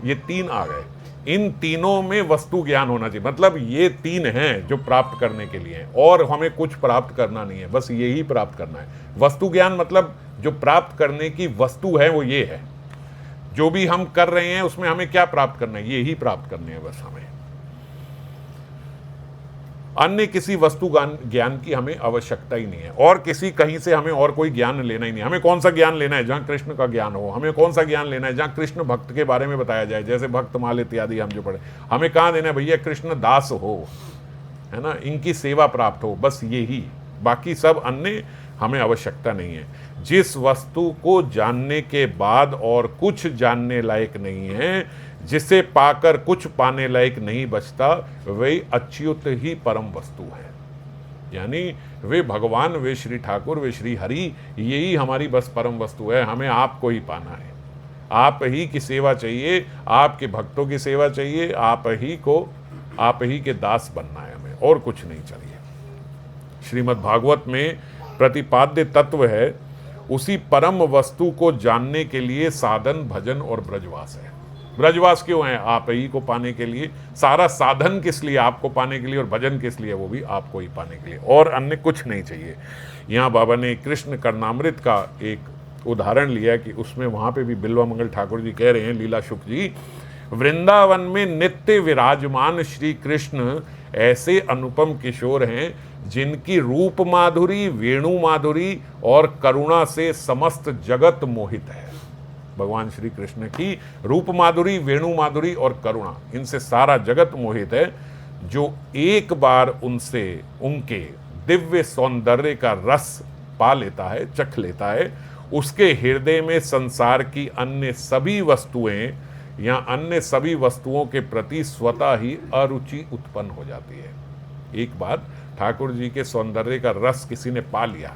ये तीन आ गए। इन तीनों में वस्तु ज्ञान होना चाहिए, मतलब ये तीन हैं जो प्राप्त करने के लिए हैं, और हमें कुछ प्राप्त करना नहीं है, बस यही प्राप्त करना है। वस्तु ज्ञान मतलब जो प्राप्त करने की वस्तु है वो ये है, जो भी हम कर रहे हैं उसमें हमें क्या प्राप्त करना है, यही प्राप्त करने है बस हमें। अन्य किसी वस्तु ज्ञान की हमें आवश्यकता ही नहीं है, और किसी कहीं से हमें और कोई ज्ञान लेना ही नहीं। हमें कौन सा ज्ञान लेना है? जहाँ कृष्ण का ज्ञान हो। हमें कौन सा ज्ञान लेना है? जहाँ कृष्ण भक्त के बारे में बताया जाए, जैसे भक्तमाल इत्यादि हम जो पढ़े। हमें कहाँ देना है? भैया कृष्ण दास हो, है ना, इनकी सेवा प्राप्त हो, बस यही। बाकी सब अन्य हमें आवश्यकता नहीं है। जिस वस्तु को जानने के बाद और कुछ जानने लायक नहीं है, जिसे पाकर कुछ पाने लायक नहीं बचता, वही अच्युत ही परम वस्तु है। यानी वे भगवान, वे श्री ठाकुर, वे श्री हरि, यही हमारी बस परम वस्तु है। हमें आपको ही पाना है, आप ही की सेवा चाहिए, आपके भक्तों की सेवा चाहिए, आप ही के दास बनना है हमें, और कुछ नहीं चाहिए। श्रीमद् भागवत में प्रतिपाद्य तत्व है, उसी परम वस्तु को जानने के लिए साधन, भजन और ब्रजवास है। ब्रजवास क्यों है? आप ही को पाने के लिए। सारा साधन किस लिए? आपको पाने के लिए। और भजन किस लिए? वो भी आपको ही पाने के लिए, और अन्य कुछ नहीं चाहिए। यहाँ बाबा ने कृष्ण कर्णामृत का एक उदाहरण लिया कि उसमें वहाँ पे भी बिल्वा मंगल ठाकुर जी कह रहे हैं, लीला शुक जी, वृंदावन में नित्य विराजमान श्री कृष्ण ऐसे अनुपम किशोर हैं जिनकी रूप माधुरी, वेणु माधुरी और करुणा से समस्त जगत मोहित है। भगवान श्री कृष्ण की रूप माधुरी, वेणु माधुरी और करुणा, इनसे सारा जगत मोहित है। जो एक बार उनसे, उनके दिव्य सौंदर्य का रस पा लेता है, चख लेता है, उसके हृदय में संसार की अन्य सभी वस्तुएं या अन्य सभी वस्तुओं के प्रति स्वतः ही अरुचि उत्पन्न हो जाती है। एक बार ठाकुर जी के सौंदर्य का रस किसी ने पा लिया,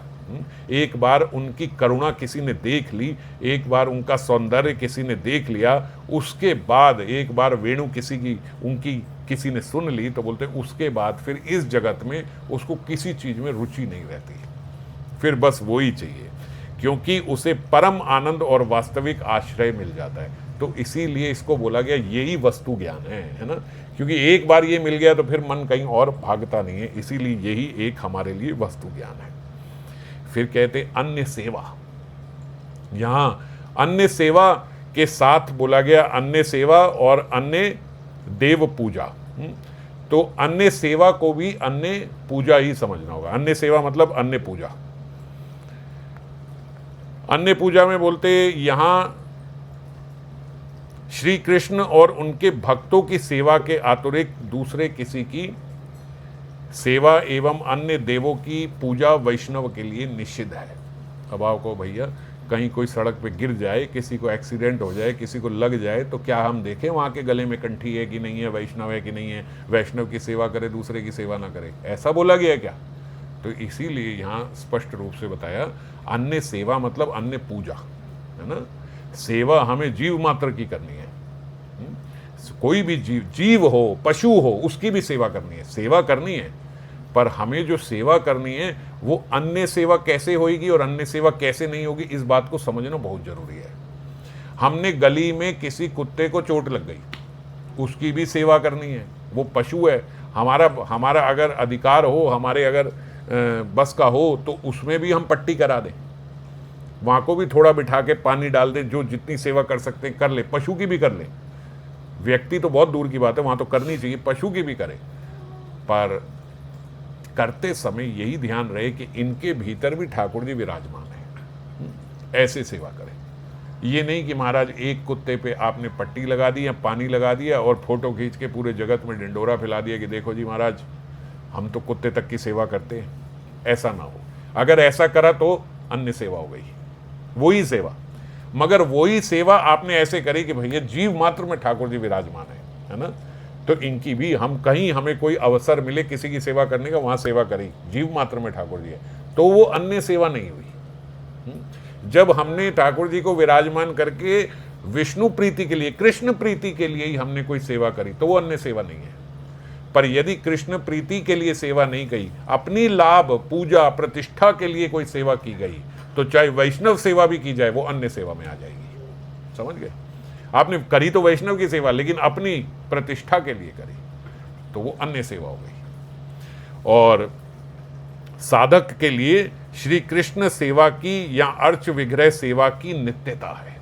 एक बार उनकी करुणा किसी ने देख ली, एक बार उनका सौंदर्य किसी ने देख लिया, उसके बाद एक बार वेणु किसी की, उनकी किसी ने सुन ली तो बोलते उसके बाद फिर इस जगत में उसको किसी चीज़ में रुचि नहीं रहती, फिर बस वो ही चाहिए, क्योंकि उसे परम आनंद और वास्तविक आश्रय मिल जाता है। तो इसीलिए इसको बोला गया यही वस्तु ज्ञान है ना, क्योंकि एक बार ये मिल गया तो फिर मन कहीं और भागता नहीं है, इसीलिए यही एक हमारे लिए वस्तु ज्ञान है। फिर कहते अन्य सेवा, यहाँ अन्य सेवा के साथ बोला गया अन्य सेवा और अन्य देव पूजा। तो अन्य सेवा को भी अन्य पूजा ही समझना होगा। अन्य सेवा मतलब अन्य पूजा। अन्य पूजा में बोलते यहां श्री कृष्ण और उनके भक्तों की सेवा के अतिरिक्त दूसरे किसी की सेवा एवं अन्य देवों की पूजा वैष्णव के लिए निषिद्ध है। अब आपको भैया कहीं कोई सड़क पे गिर जाए, किसी को एक्सीडेंट हो जाए, किसी को लग जाए, तो क्या हम देखें वहाँ के गले में कंठी है कि नहीं है, वैष्णव है कि नहीं है, वैष्णव की सेवा करे दूसरे की सेवा ना करे, ऐसा बोला गया है क्या? तो इसीलिए यहाँ स्पष्ट रूप से बताया अन्य सेवा मतलब अन्य पूजा, है ना। सेवा हमें जीव मात्र की करनी है, कोई भी जीव हो, पशु हो, उसकी भी सेवा करनी है, सेवा करनी है। पर हमें जो सेवा करनी है वो अन्य सेवा कैसे होगी और अन्य सेवा कैसे नहीं होगी, इस बात को समझना बहुत जरूरी है। हमने गली में किसी कुत्ते को चोट लग गई, उसकी भी सेवा करनी है, वो पशु है। हमारा अगर अधिकार हो, हमारे अगर बस का हो, तो उसमें भी हम पट्टी करा दें, वहाँ को भी थोड़ा बिठा के पानी डाल दें, जो जितनी सेवा कर सकते हैं कर ले, पशु की भी कर ले। व्यक्ति तो बहुत दूर की बात है, वहाँ तो करनी चाहिए, पशु की भी करें। पर करते समय यही ध्यान रहे कि इनके भीतर भी ठाकुर जी विराजमान है, ऐसे सेवा करें। ये नहीं कि महाराज एक कुत्ते पे आपने पट्टी लगा दी या पानी लगा दिया और फोटो खींच के पूरे जगत में डिंडोरा फैला दिया कि देखो जी महाराज हम तो कुत्ते तक की सेवा करते हैं। ऐसा ना हो। अगर ऐसा करा तो अन्य सेवा हो गई, वही सेवा। मगर वही सेवा आपने ऐसे करी कि भैया जीव मात्र में ठाकुर जी विराजमान है ना, तो इनकी भी हम कहीं हमें कोई अवसर मिले किसी की सेवा करने का, वहाँ सेवा करी, जीव मात्र में ठाकुर जी है, तो वो अन्य सेवा नहीं हुई। जब हमने ठाकुर जी को विराजमान करके विष्णु प्रीति के लिए, कृष्ण प्रीति के लिए ही हमने कोई सेवा करी, तो वो अन्य सेवा नहीं है। पर यदि कृष्ण प्रीति के लिए सेवा नहीं की, अपनी लाभ पूजा प्रतिष्ठा के लिए कोई सेवा की गई, तो चाहे वैष्णव सेवा भी की जाए वो अन्य सेवा में आ जाएगी। समझ गए? आपने करी तो वैष्णव की सेवा, लेकिन अपनी प्रतिष्ठा के लिए करी तो वो अन्य सेवा हो गई। और साधक के लिए श्री कृष्ण सेवा की या अर्च विग्रह सेवा की नित्यता है।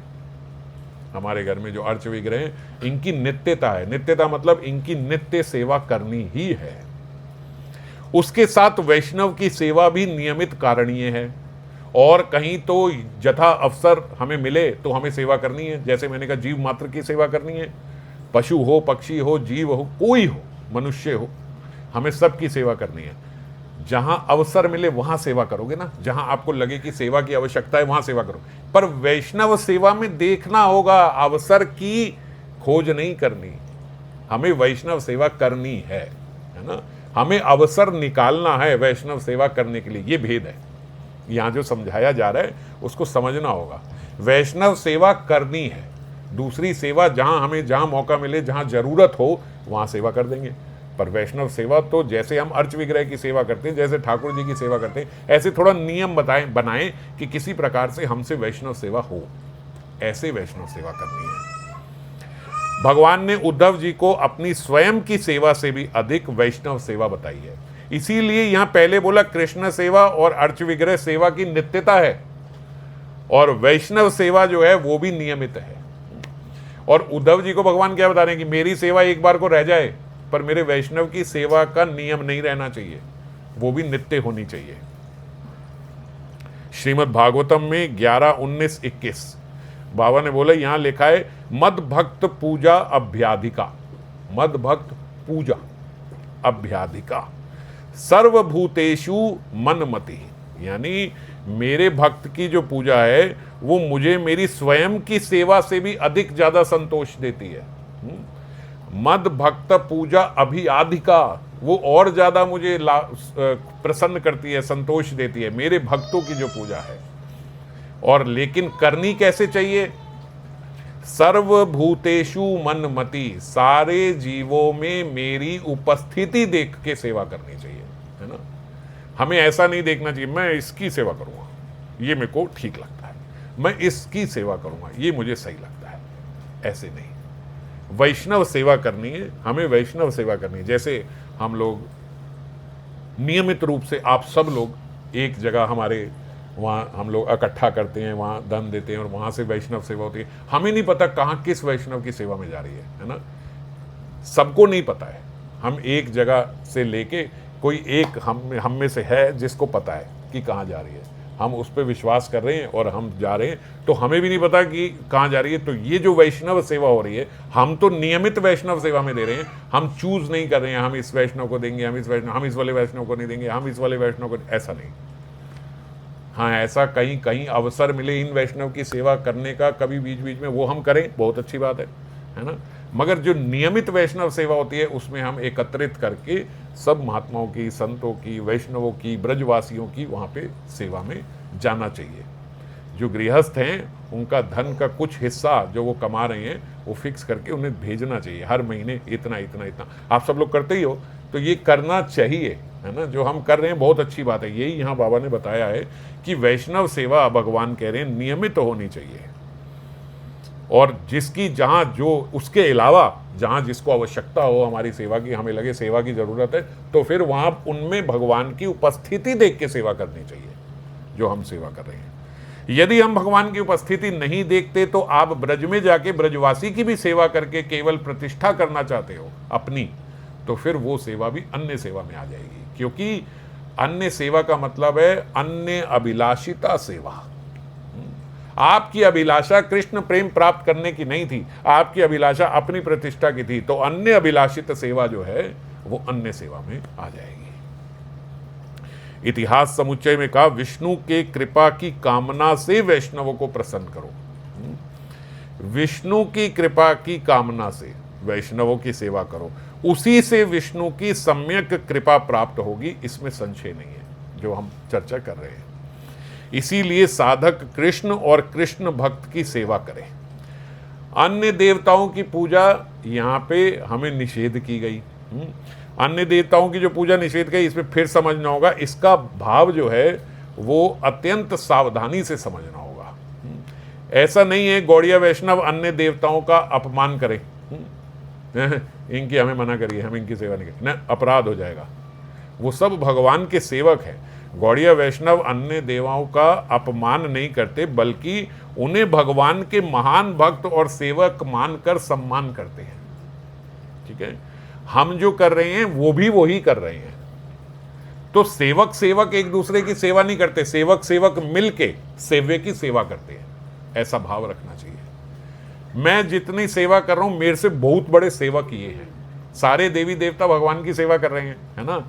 हमारे घर में जो अर्च विग्रह हैं, इनकी नित्यता है। नित्यता मतलब इनकी नित्य सेवा करनी ही है। उसके साथ वैष्णव की सेवा भी नियमित कारणीय है, और कहीं तो जथा अवसर हमें मिले तो हमें सेवा करनी है। जैसे मैंने कहा जीव मात्र की सेवा करनी है, पशु हो, पक्षी हो, जीव हो, कोई हो, मनुष्य हो, हमें सबकी सेवा करनी है। जहां अवसर मिले वहां सेवा करोगे ना, जहां आपको लगे कि सेवा की आवश्यकता है वहां सेवा करो। पर वैष्णव सेवा में देखना होगा, अवसर की खोज नहीं करनी। हमें वैष्णव सेवा करनी है ना, हमें अवसर निकालना है वैष्णव सेवा करने के लिए। ये भेद है, यहाँ जो समझाया जा रहा है उसको समझना होगा। वैष्णव सेवा करनी है, दूसरी सेवा जहाँ मौका मिले, जहाँ जरूरत हो वहाँ सेवा कर देंगे। पर वैष्णव सेवा तो जैसे हम अर्च विग्रह की सेवा करते हैं, जैसे ठाकुर जी की सेवा करते हैं, ऐसे थोड़ा नियम बनाएं कि किसी प्रकार से हमसे वैष्णव सेवा हो, ऐसे वैष्णव सेवा करनी है। भगवान ने उद्धव जी को अपनी स्वयं की सेवा से भी अधिक वैष्णव सेवा बताई है। इसीलिए यहां पहले बोला कृष्ण सेवा और अर्च विग्रह सेवा की नित्यता है, और वैष्णव सेवा जो है वो भी नियमित है। और उद्धव जी को भगवान क्या बता रहे हैं कि मेरी सेवा एक बार को रह जाए, पर मेरे वैष्णव की सेवा का नियम नहीं रहना चाहिए, वो भी नित्य होनी चाहिए। श्रीमद् भागवतम में 11, 19, 21 बाबा ने बोला, यहां लिखा है मद भक्त पूजा अभ्याधिका, मद भक्त पूजा अभ्याधिका सर्वभूतेषु मनमति, यानी मेरे भक्त की जो पूजा है वो मुझे मेरी स्वयं की सेवा से भी अधिक ज्यादा संतोष देती है। मद भक्त पूजा अभियाधिका, वो और ज्यादा मुझे प्रसन्न करती है, संतोष देती है, मेरे भक्तों की जो पूजा है। और लेकिन करनी कैसे चाहिए? सर्वभूतेषु मनमति, सारे जीवों में मेरी उपस्थिति देख के सेवा करनी चाहिए, है ना। हमें ऐसा नहीं देखना चाहिए मैं इसकी सेवा करूंगा, ये मेरे को ठीक लगता है, मैं इसकी सेवा करूंगा, ये मुझे सही लगता है, ऐसे नहीं। वैष्णव सेवा करनी है, हमें वैष्णव सेवा करनी है। जैसे हम लोग नियमित रूप से, आप सब लोग एक जगह हमारे वहाँ हम लोग इकट्ठा करते हैं, वहाँ दान देते हैं और वहाँ से वैष्णव सेवा होती है। हमें नहीं पता कहाँ किस वैष्णव की सेवा में जा रही है ना, सबको नहीं पता है। हम एक जगह से लेके कोई एक हम में से है जिसको पता है कि कहाँ जा रही है, हम उस पर विश्वास कर रहे हैं और हम जा रहे हैं, तो हमें भी नहीं पता कि कहाँ जा रही है। तो ये जो वैष्णव सेवा हो रही है, हम तो नियमित वैष्णव सेवा में दे रहे हैं, हम चूज नहीं कर रहे हैं हम इस वैष्णव को देंगे, हम इस वाले वैष्णव को नहीं देंगे, हम इस वाले वैष्णव को, ऐसा नहीं। हाँ, ऐसा कहीं कहीं अवसर मिले इन वैष्णव की सेवा करने का कभी बीच बीच में, वो हम करें, बहुत अच्छी बात है ना। मगर जो नियमित वैष्णव सेवा होती है उसमें हम एकत्रित करके सब महात्माओं की, संतों की, वैष्णवों की, ब्रजवासियों की वहाँ पे सेवा में जाना चाहिए। जो गृहस्थ हैं उनका धन का कुछ हिस्सा जो वो कमा रहे हैं वो फिक्स करके उन्हें भेजना चाहिए, हर महीने इतना इतना इतना। आप सब लोग करते ही हो तो ये करना चाहिए, है ना। जो हम कर रहे हैं बहुत अच्छी बात है। यही यहाँ बाबा ने बताया है कि वैष्णव सेवा भगवान कह रहे हैं नियमित होनी चाहिए, और जिसकी जहाँ जो उसके अलावा जहाँ जिसको आवश्यकता हो हमारी सेवा की, हमें लगे सेवा की ज़रूरत है, तो फिर वहाँ उनमें भगवान की उपस्थिति देख के सेवा करनी चाहिए जो हम सेवा कर रहे हैं। यदि हम भगवान की उपस्थिति नहीं देखते तो आप ब्रज में जाके ब्रजवासी की भी सेवा करके केवल प्रतिष्ठा करना चाहते हो अपनी, तो फिर वो सेवा भी अन्य सेवा में आ जाएगी। क्योंकि अन्य सेवा का मतलब है अन्य अभिलाषिता सेवा। आपकी अभिलाषा कृष्ण प्रेम प्राप्त करने की नहीं थी, आपकी अभिलाषा अपनी प्रतिष्ठा की थी, तो अन्य अभिलाषित सेवा जो है वो अन्य सेवा में आ जाएगी। इतिहास समुच्चय में कहा, विष्णु के कृपा की कामना से वैष्णवों को प्रसन्न करो। विष्णु की कृपा की कामना से वैष्णवों की सेवा करो, उसी से विष्णु की सम्यक कृपा प्राप्त होगी, इसमें संशय नहीं है जो हम चर्चा कर रहे हैं। इसीलिए साधक कृष्ण और कृष्ण भक्त की सेवा करें। अन्य देवताओं की पूजा यहाँ पे हमें निषेध की गई। अन्य देवताओं की जो पूजा निषेध गई, इसमें फिर समझना होगा, इसका भाव जो है वो अत्यंत सावधानी से समझना होगा। ऐसा नहीं है गौड़िया वैष्णव अन्य देवताओं का अपमान करें, इनकी हमें मना करिए, हम इनकी सेवा नहीं करें, ना, अपराध हो जाएगा। वो सब भगवान के सेवक हैं। गौड़िया वैष्णव अन्य देवताओं का अपमान नहीं करते, बल्कि उन्हें भगवान के महान भक्त और सेवक मानकर सम्मान करते हैं। ठीक है, हम जो कर रहे हैं वो भी वही कर रहे हैं। तो सेवक सेवक एक दूसरे की सेवा नहीं करते, सेवक सेवक मिलके सेव्य की सेवा करते हैं, ऐसा भाव रखना चाहिए। मैं जितनी सेवा कर रहा हूं, मेरे से बहुत बड़े सेवक ये हैं। सारे देवी देवता भगवान की सेवा कर रहे हैं, है ना।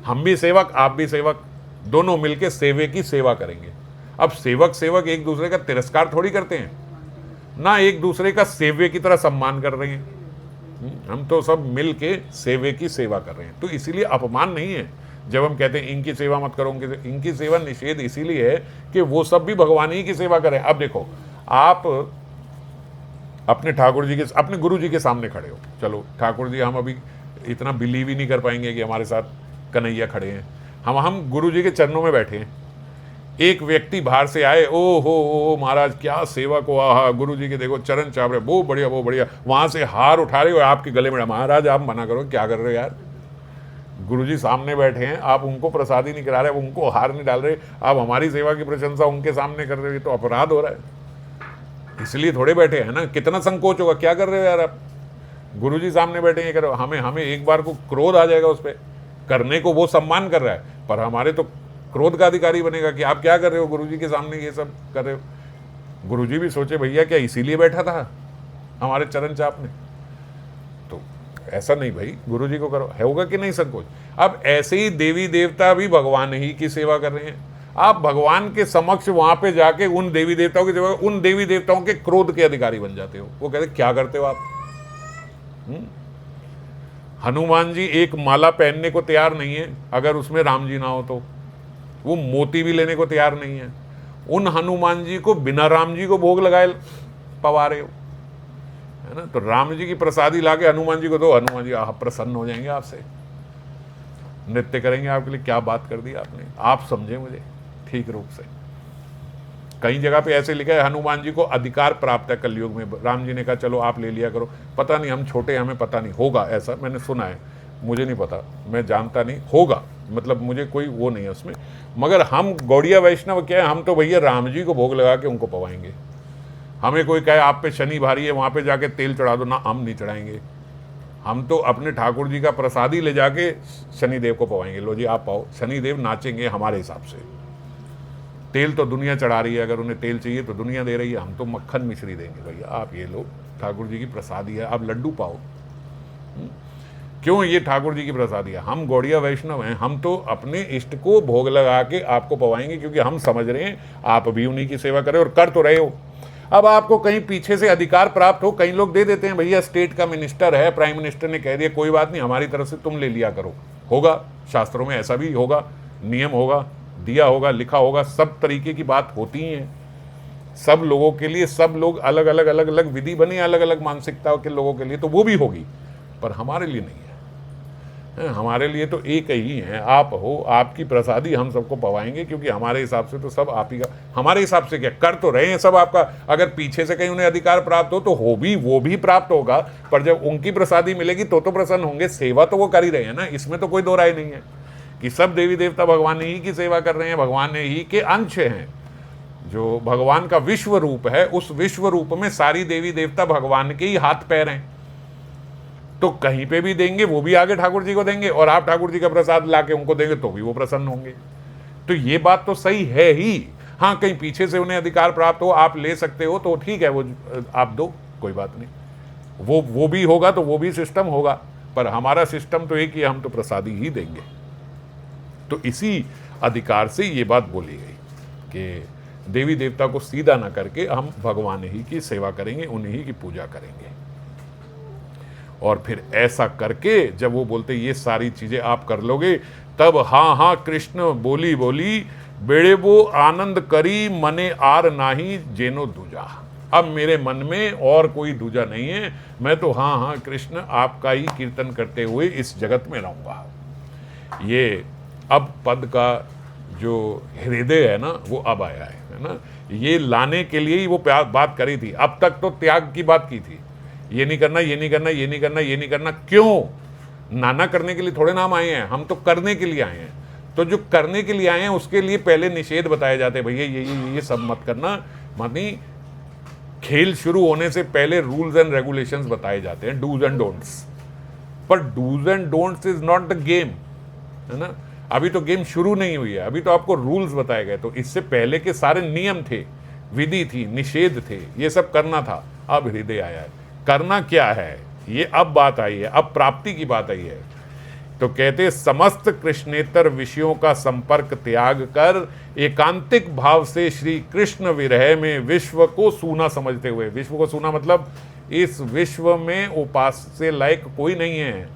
हम भी सेवक, आप भी सेवक, दोनों मिलके सेवे की सेवा करेंगे। अब सेवक सेवक एक दूसरे का तिरस्कार थोड़ी करते हैं ना, एक दूसरे का सेव्य की तरह सम्मान कर रहे हैं। हम तो सब मिलके सेवे की सेवा कर रहे हैं। तो इसीलिए अपमान नहीं है जब हम कहते हैं इनकी सेवा मत करो, इनकी सेवा निषेध इसीलिए है कि वो सब भी भगवान ही की सेवा करें। अब देखो, आप अपने ठाकुर जी के, अपने गुरु जी के सामने खड़े हो, चलो ठाकुर जी हम अभी इतना बिलीव ही नहीं कर पाएंगे कि हमारे साथ कन्हैया खड़े हैं, हम गुरु जी के चरणों में बैठे हैं। एक व्यक्ति बाहर से आए, ओ हो महाराज क्या सेवा को, आहा गुरु जी के देखो चरण चाप रहे, वो बढ़िया वो बढ़िया, वहाँ से हार उठा रहे हो आपके गले में। महाराज आप मना करो, क्या कर रहे हो यार, गुरु जी सामने बैठे हैं, आप उनको प्रसाद ही नहीं करा रहे, उनको हार नहीं डाल रहे, आप हमारी सेवा की प्रशंसा उनके सामने कर रहे हो, तो अपराध हो रहा है। इसलिए थोड़े बैठे हैं ना, कितना संकोच होगा, क्या कर रहे हो यार आप, गुरु जी सामने बैठे हैं, करो। हमें एक बार को क्रोध आ जाएगा उस पर, करने को वो सम्मान कर रहा है, पर हमारे तो क्रोध का अधिकारी बनेगा कि आप क्या कर रहे हो, गुरुजी के सामने ये सब कर रहे हो। गुरुजी भी सोचे भैया क्या इसीलिए बैठा था हमारे चरण चापने, तो ऐसा नहीं भाई, गुरुजी को करो, है होगा कि नहीं संकोच। अब ऐसे ही देवी देवता भी भगवान ही की सेवा कर रहे हैं। आप भगवान के समक्ष वहां पे जाके उन देवी देवताओं की सेवा, उन देवी देवताओं के क्रोध के अधिकारी बन जाते हो। वो कहते क्या करते हो आप। हनुमान जी एक माला पहनने को तैयार नहीं है अगर उसमें राम जी ना हो, तो वो मोती भी लेने को तैयार नहीं है। उन हनुमान जी को बिना राम जी को भोग लगाए पवा रहे हो। है ना। तो राम जी की प्रसादी लाके हनुमान जी को दो, हनुमान जी आप प्रसन्न हो जाएंगे, आपसे नृत्य करेंगे आपके लिए। क्या बात कर दी आपने, आप समझे मुझे ठीक रूप से। कई जगह पे ऐसे लिखा है हनुमान जी को अधिकार प्राप्त है कलयुग में। राम जी ने कहा चलो आप ले लिया करो। पता नहीं, हम छोटे, हमें पता नहीं, होगा ऐसा, मैंने सुना है, मुझे नहीं पता, मैं जानता नहीं, होगा, मतलब मुझे कोई वो नहीं है उसमें। मगर हम गौड़िया वैष्णव क्या है, हम तो भैया राम जी को भोग लगा के उनको पवाएंगे। हमें कोई कहे आप पे शनि भारी है, वहाँ पे जाके तेल चढ़ा दो, ना, हम नहीं चढ़ाएंगे। हम तो अपने ठाकुर जी का प्रसादी ले जाके शनिदेव को पवाएंगे, लो जी आप पाओ। शनिदेव नाचेंगे हमारे हिसाब से। तेल तो दुनिया चढ़ा रही है, अगर उन्हें तेल चाहिए तो दुनिया दे रही है, हम तो मक्खन मिश्री देंगे भैया, आप ये लो, ठाकुर जी की प्रसादी है, आप लड्डू पाओ। क्यों, ये ठाकुर जी की प्रसादी है, हम गौड़िया वैष्णव हैं, हम तो अपने इष्ट को भोग लगा के आपको पवाएंगे, क्योंकि हम समझ रहे हैं आप भी उन्हीं की सेवा करें और कर तो रहे हो। अब आपको कहीं पीछे से अधिकार प्राप्त हो, कई लोग दे देते हैं, भैया स्टेट का मिनिस्टर है, प्राइम मिनिस्टर ने कह दिया कोई बात नहीं, हमारी तरफ से तुम ले लिया करो, होगा, शास्त्रों में ऐसा भी होगा, नियम होगा, दिया होगा, लिखा होगा, सब तरीके की बात होती हैं सब लोगों के लिए। सब लोग अलग अलग विधि बने अलग अलग मानसिकता के लोगों के लिए, तो वो भी होगी, पर हमारे लिए नहीं है। हमारे लिए तो एक ही है, आप हो, आपकी प्रसादी हम सबको पवाएंगे, क्योंकि हमारे हिसाब से तो सब आप ही का, हमारे हिसाब से क्या कर तो रहे हैं सब आपका। अगर पीछे से कहीं उन्हें अधिकार प्राप्त हो तो भी वो भी प्राप्त होगा, पर जब उनकी प्रसादी मिलेगी तो प्रसन्न होंगे। सेवा तो वो कर ही रहे हैं ना, इसमें तो कोई दो राय नहीं है कि सब देवी देवता भगवान ही की सेवा कर रहे हैं, भगवान ही के अंश हैं। जो भगवान का विश्व रूप है, उस विश्व रूप में सारी देवी देवता भगवान के ही हाथ पैर हैं, तो कहीं पे भी देंगे वो भी आगे ठाकुर जी को देंगे, और आप ठाकुर जी का प्रसाद लाके उनको देंगे तो भी वो प्रसन्न होंगे। तो ये बात तो सही है ही। हाँ, कहीं पीछे से उन्हें अधिकार प्राप्त हो, आप ले सकते हो तो ठीक है, वो आप दो, कोई बात नहीं, वो भी होगा, तो वो भी सिस्टम होगा, पर हमारा सिस्टम तो एक ही, हम तो प्रसादी ही देंगे। तो इसी अधिकार से ये बात बोली गई कि देवी देवता को सीधा ना करके हम भगवान ही की सेवा करेंगे, उन्हीं की पूजा करेंगे। और फिर ऐसा करके जब वो बोलते ये सारी चीजें आप कर लोगे, तब हाँ हाँ कृष्ण बोली बोली बेड़े वो आनंद करी मने आर नाही जेनो दूजा। अब मेरे मन में और कोई दूजा नहीं है, मैं तो हाँ हाँ कृष्ण आपका ही कीर्तन करते हुए इस जगत में रहूंगा। ये अब पद का जो हृदय है ना, वो अब आया है ना। ये लाने के लिए ही वो बात करी थी। अब तक तो त्याग की बात की थी, ये नहीं करना, ये नहीं करना, ये नहीं करना, ये नहीं करना। क्यों? नाना करने के लिए थोड़े नाम आए हैं, हम तो करने के लिए आए हैं। तो जो करने के लिए आए हैं उसके लिए पहले निषेध बताए जाते हैं, भैया ये सब मत करना। मानी खेल शुरू होने से पहले रूल्स एंड रेगुलेशंस बताए जाते हैं, डूज एंड डोंट्स। पर do's and don'ts is not the game, है ना। अभी तो गेम शुरू नहीं हुई है, अभी तो आपको रूल्स बताए गए। तो इससे पहले के सारे नियम थे, विधि थी, निषेध थे, ये सब करना था। अब हृदय आया है, करना क्या है ये अब बात आई है, अब प्राप्ति की बात आई है। तो कहते समस्त कृष्णेतर विषयों का संपर्क त्याग कर एकांतिक भाव से श्री कृष्ण विरह में विश्व को सूना समझते हुए। विश्व को सूना मतलब इस विश्व में उपास्य लायक कोई नहीं है,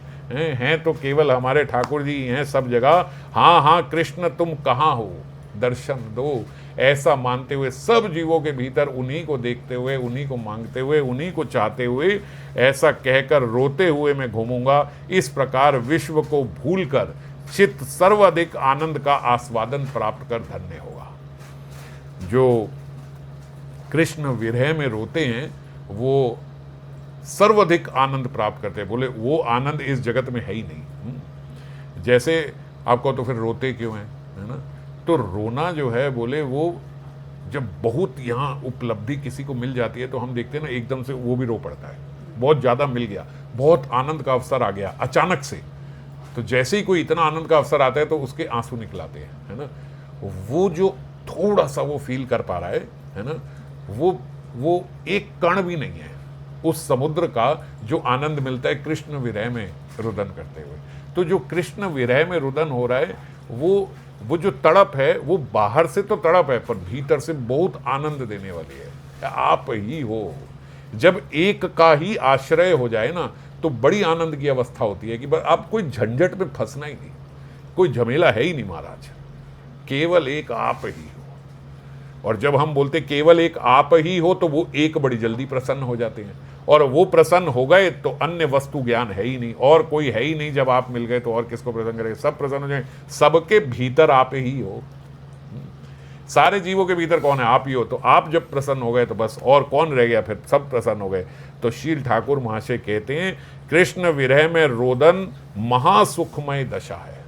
हैं तो केवल हमारे ठाकुर जी हैं सब जगह। हाँ हाँ कृष्ण तुम कहाँ हो, दर्शन दो, ऐसा मानते हुए सब जीवों के भीतर उन्हीं को देखते हुए, उन्हीं को मांगते हुए, उन्हीं को चाहते हुए, ऐसा कहकर रोते हुए मैं घूमूंगा। इस प्रकार विश्व को भूलकर चित्त सर्वाधिक आनंद का आस्वादन प्राप्त कर धन्य होगा। जो कृष्ण विरह में रोते हैं वो सर्वाधिक आनंद प्राप्त करते हैं। बोले वो आनंद इस जगत में है ही नहीं। जैसे आपको तो फिर रोते क्यों हैं, है ना। तो रोना जो है, बोले वो जब बहुत यहाँ उपलब्धि किसी को मिल जाती है तो हम देखते हैं ना, एकदम से वो भी रो पड़ता है। बहुत ज़्यादा मिल गया, बहुत आनंद का अवसर आ गया अचानक से, तो जैसे ही कोई इतना आनंद का अवसर आता है तो उसके आंसू निकलाते हैं, है ना। वो जो थोड़ा सा वो फील कर पा रहा है ना, वो एक कण भी नहीं है उस समुद्र का जो आनंद मिलता है कृष्ण विरह में रुदन करते हुए। तो जो कृष्ण विरह में रुदन हो रहा है, वो जो तड़प है, वो बाहर से तो तड़प है पर भीतर से बहुत आनंद देने वाली है। आप ही हो। जब एक का ही आश्रय हो जाए ना तो बड़ी आनंद की अवस्था होती है कि बस आप कोई झंझट में फंसना ही नहीं, कोई झमेला है ही नहीं महाराज, केवल एक आप ही हो। और जब हम बोलते केवल एक आप ही हो तो वो एक बड़ी जल्दी प्रसन्न हो जाते हैं, और वो प्रसन्न हो गए तो अन्य वस्तु ज्ञान है ही नहीं, और कोई है ही नहीं। जब आप मिल गए तो और किसको प्रसन्न करेंगे, सब प्रसन्न हो जाए। सबके भीतर आप ही हो, सारे जीवों के भीतर कौन है, आप ही हो। तो आप जब प्रसन्न हो गए तो बस और कौन रह गया, फिर सब प्रसन्न हो गए। तो शील ठाकुर महाशय कहते हैं कृष्ण विरह में रोदन महासुखमय दशा है,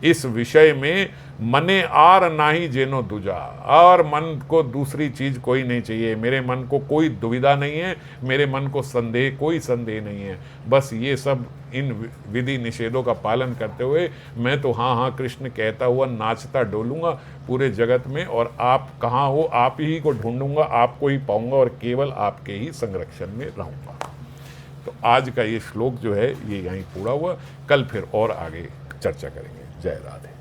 इस विषय में मने आर नाही जेनो दुजा, और मन को दूसरी चीज कोई नहीं चाहिए। मेरे मन को कोई दुविधा नहीं है, मेरे मन को संदेह कोई संदेह नहीं है। बस ये सब इन विधि निषेधों का पालन करते हुए मैं तो हाँ हाँ कृष्ण कहता हुआ नाचता डोलूंगा पूरे जगत में, और आप कहाँ हो, आप ही को ढूंढूंगा, आपको ही पाऊंगा और केवल आपके ही संरक्षण में रहूंगा। तो आज का ये श्लोक जो है ये यहीं पूरा हुआ, कल फिर और आगे चर्चा करेंगे। जय राधे।